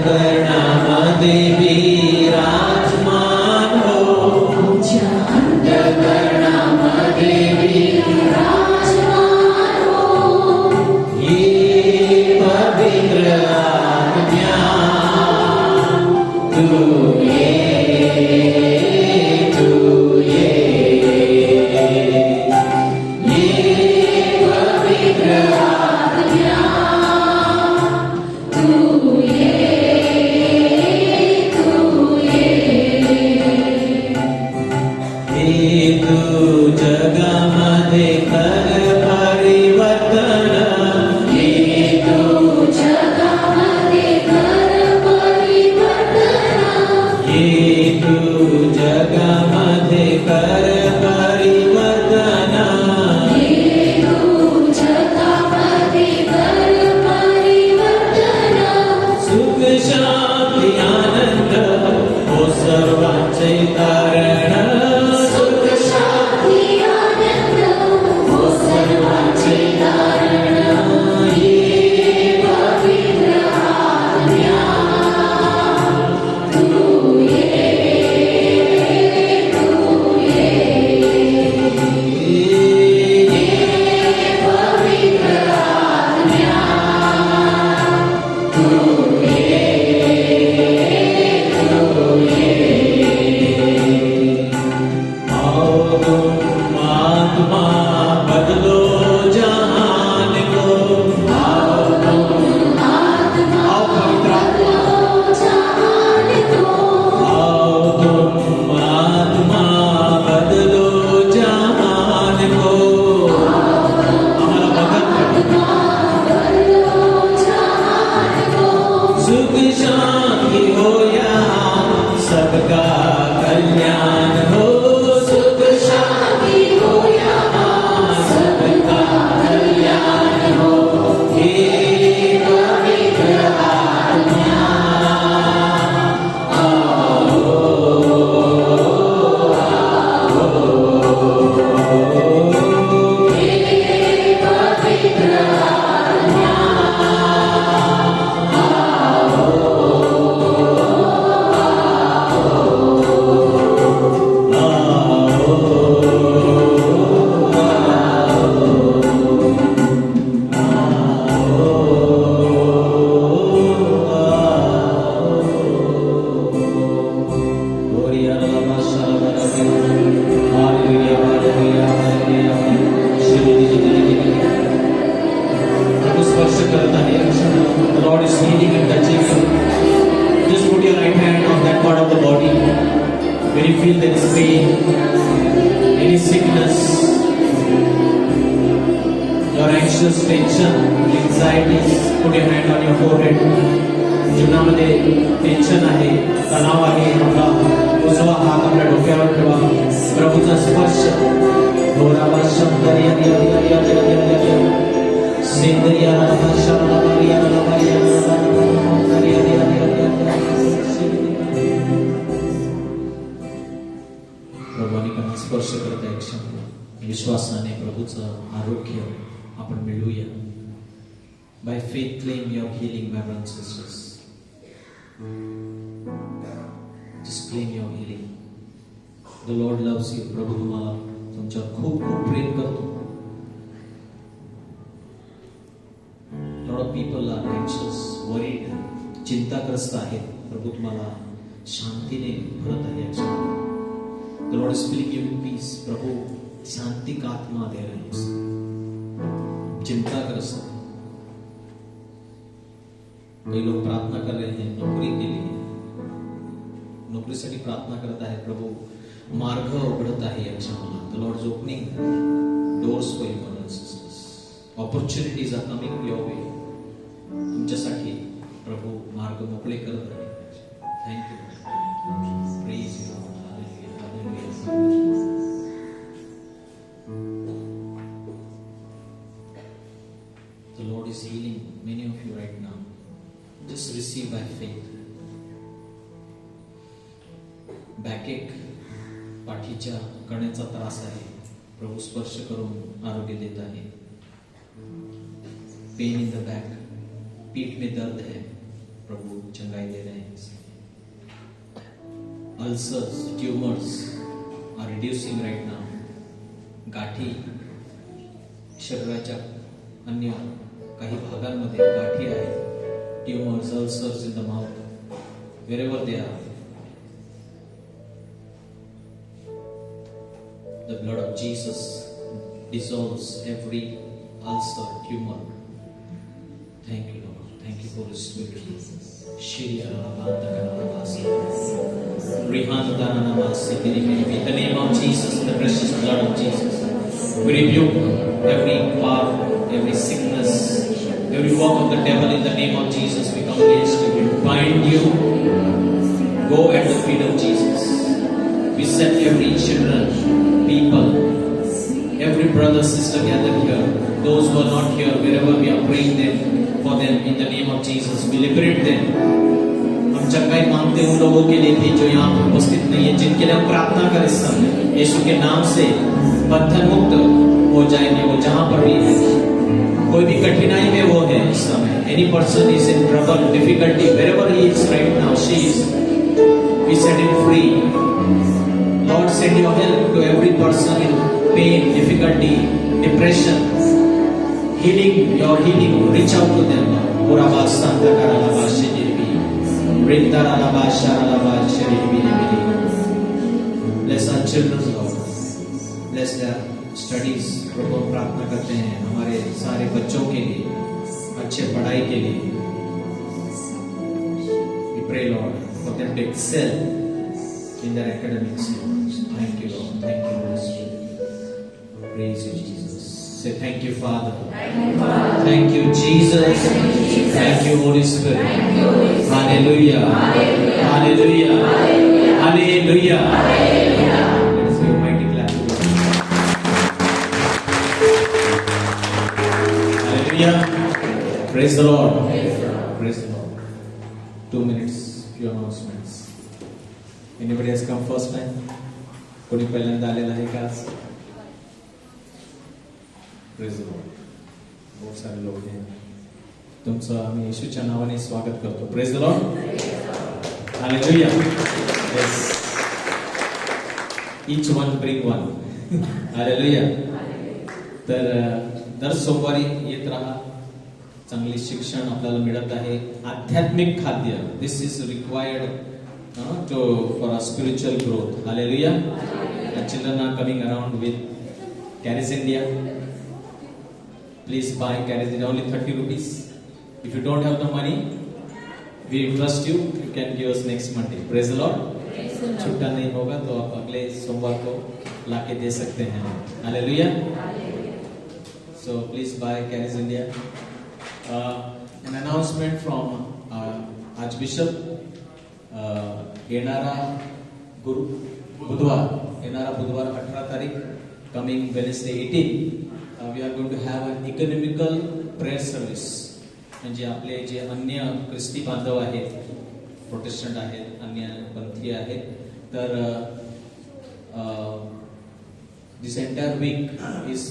अंतःकरणामध्ये विराजमान हो. the body. When you feel there is pain, any sickness, your anxious tension, anxieties, put your hand on your forehead. जीवनामध्ये टेन्शन आहे, तणाव आहे, आपला उजवा हात आपल्या डोक्यावर ठेवा. प्रभूचा स्पर्श घोरावा शब्दरिया दिया दिया दिया दिया दिया दिया सेंद्रिया राधा शब्द मारिया राधा मारिया राधा दिया दिया दिया दिया प्रभूने त्यांना स्पर्श करत आहे. क्षण विश्वासाने प्रभूचं आरोग्य आपण मिळवूया. By faith claim your healing, my brothers and sisters. Just claim your healing. The Lord loves you. प्रभू तुम्हाला तुमच्यावर खूप खूप प्रेम करतो. Lot of people are anxious, worried, चिंताग्रस्त आहेत. प्रभू तुम्हाला शांतीने भरत आहे. The Lord is filling you with peace. प्रभु शांति का आत्मा दे रहे हैं. चिंताग्रस्त कई लोग प्रार्थना कर रहे हैं नौकरी के लिए, नोकरीसाठी प्रार्थना करत आहेत. प्रभू मार्ग उघडत आहे या क्षणाला. The Lord is opening doors for you, brothers and sisters. Opportunities are coming your way. तुमच्यासाठी प्रभू मार्ग मोकळे करत आहे. Thank you. Praise you, Lord. Hallelujah. Hallelujah. The Lord is healing many of you right now. Just receive by faith. Backache, पाठीच्या कण्याचा त्रास आहे. प्रभू स्पर्श करून आरोग्य देत आहे. पेन इन द बैक, पीठ में दर्द है, प्रभु चंगाई दे रहे हैं. Ulcers, tumors are reducing right now. गाठी, शरीराच्या अन्य काही भागांमध्ये गाठी आहेत. Tumors, ulcers in the mouth, wherever they are. The blood of Jesus dissolves every ulcer, tumor. Thank you, Lord. Thank you, Holy Spirit. In the name of Jesus, the precious blood of Jesus, we rebuke every power, every sickness, every work of the devil. In the name of Jesus, we come against you. We bind you. Go at the feet of Jesus. We set every children, people, every brother, sister gathered here, those who are not here, wherever we are praying them for them. In the name of Jesus, we liberate them. हम चंगाई मांगते हैं उन लोगों के लिए भी जो यहाँ उपस्थित नहीं है, जिनके लिए हम प्रार्थना करें इस समय. यीशु के नाम से बंधन मुक्त हो जाएंगे वो जहाँ पर भी है. कोई भी कठिनाई में वो है इस समय. Any person is in trouble, difficulty, wherever he is right now, she is. We set him free. Lord, send your help to every person in pain, difficulty, depression. Healing, your healing, reach out to them. Bless our children, Lord. Bless their studies. प्रभु प्रार्थना करते हैं हमारे सारे बच्चों के लिए, अच्छे पढ़ाई के लिए. We pray, Lord, for them to excel in their academics. Thank you, Lord. Thank you, Holy Spirit. Praise you, Jesus. Say thank you, Father. Thank you, Jesus. Thank you, Holy Spirit. Hallelujah. Hallelujah. Hallelujah. Let's give a mighty clap. Hallelujah. Praise the Lord. Praise the Lord. 2 minutes, few announcements. Anybody has come first time? कोणी पहिल्यांदा आलेला आहे का आज? Praise the Lord. बहुत सारे लोग हैं. तुमचं आम्ही येशूच्या नावाने स्वागत करतो. Praise the Lord. Hallelujah. Yes. Each one bring one. Hallelujah. तर दर सोमवारी येत राहा. चांगली शिक्षण आपल्याला मिळत आहे. आध्यात्मिक खाद्य. This is required for our spiritual growth. Hallelujah. The children are coming around with Caris India. Please buy Caris India, only 30 rupees. If you don't have the money, we trust you. You can give us next Monday. Praise the Lord. छुट्टा नहीं होगा तो आप अगले सोमवार को लाके दे सकते हैं. Hallelujah. So please buy Caris India. An announcement from Archbishop. येणारा बुधवार 18 तारीख, coming Wednesday 18, we are going to have an economical prayer service. म्हणजे आपले जे अन्य ख्रिस्ती बांधव आहेत, प्रोटेस्टंट आहेत, अन्य पंथीय आहेत, तर this entire week is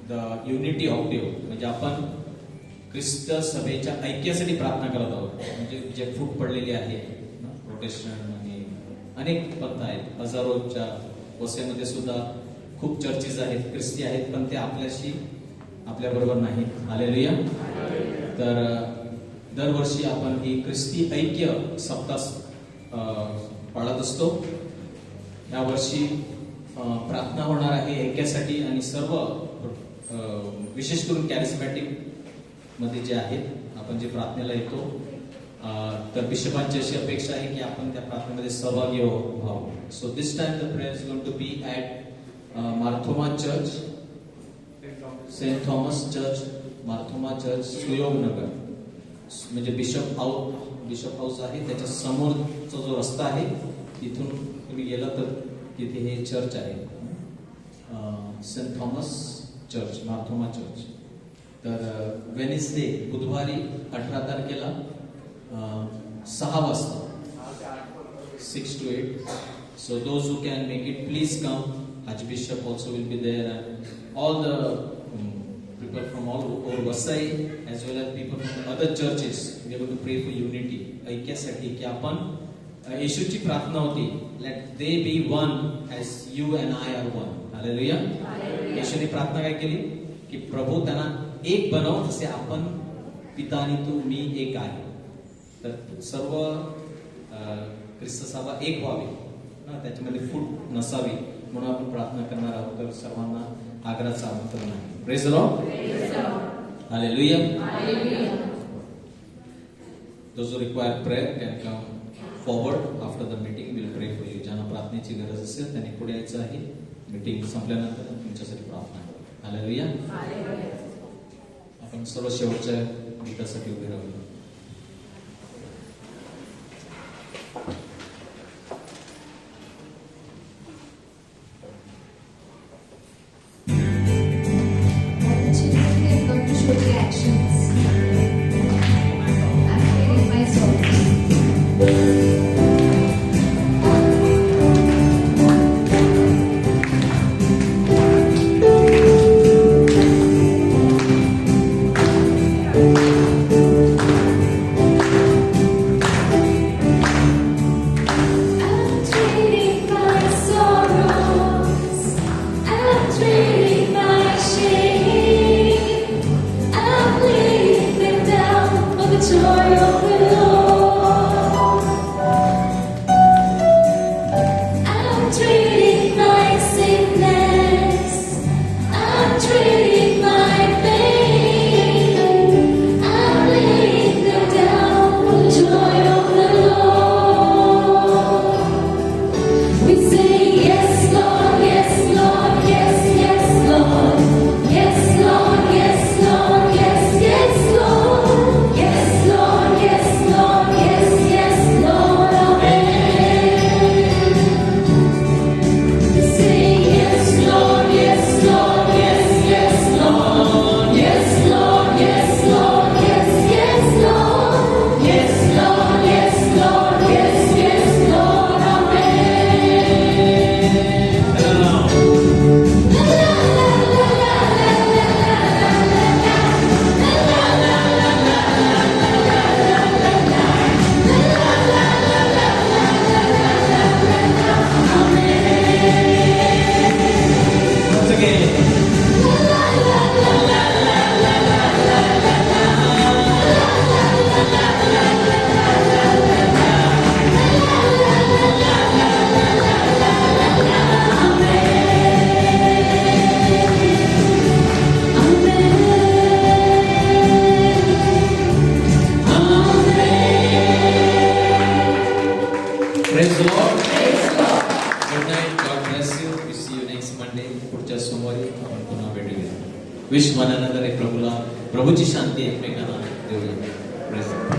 the unity octave. म्हणजे आपण ख्रिस्त सभेच्या ऐक्यासाठी प्रार्थना करत आहोत. म्हणजे जे फूट पडलेली आहे, प्रोटेस्टंट आणि अनेक पंथ आहेत, हजारोच्या वस्त्यामध्ये सुद्धा खूप चर्चेस आहेत, ख्रिस्ती आहेत, पण ते आपल्या बरोबर नाहीत. हालेलुया. तर दरवर्षी आपण ही ख्रिस्ती ऐक्य सप्ताह पाळत असतो. या वर्षी प्रार्थना होणार आहे ऐक्यासाठी आणि सर्व विशेष करून कॅरिस्मॅटिक मध्ये जे आहेत आपण जे प्रार्थनेला येतो, तर बिशपांची अशी अपेक्षा आहे की आपण त्या प्रार्थनेमध्ये सहभागी व्हावं. So this time the prayer is going to be at Marthoma church, saint Thomas church, Marthoma church, Suyognagar. म्हणजे बिशप हाऊस आहे, त्याच्या समोरचा जो रस्ता आहे तिथून तुम्ही गेला तर तिथे हे चर्च आहे, saint Thomas church, Marthoma church. तर वेनिसडे बुधवारी 18 तारखेला 6 वाजता, 6 to 8. So those who can make it, please come. Archbishop also will be there, and all the people from all over Vasai as well as people from the other churches. We are going to pray for unity. ऐक्यासाठी की आपण येशूची प्रार्थना होती, let they be one as you and I are one. Hallelujah. येशूने प्रार्थना काय केली की प्रभू त्यांना एक बनव जसे आपण पिता आणि तू मी एक आहे. तर सर्व ख्रिस्त सभा एक व्हावी ना, त्याच्यामध्ये फूट नसावी म्हणून आपण प्रार्थना करणार आहोत. तर सर्वांना आग्रहाचं आमंत्रण आहे. Praise the Lord. Hallelujah. Those who require prayer can come forward after the meeting. We'll pray for you. ज्यांना प्रार्थनेची गरज असेल त्यांनी पुढे यायचं आहे. मीटिंग संपल्यानंतर तुमच्यासाठी प्रार्थना करू. हालेलुया. आपण सर्व शेवटच्या गीतासाठी उभे राहूया. Yes, विश वन अनदर एक प्रभूची शांती एकमेकांना देऊया. Praise the Lord.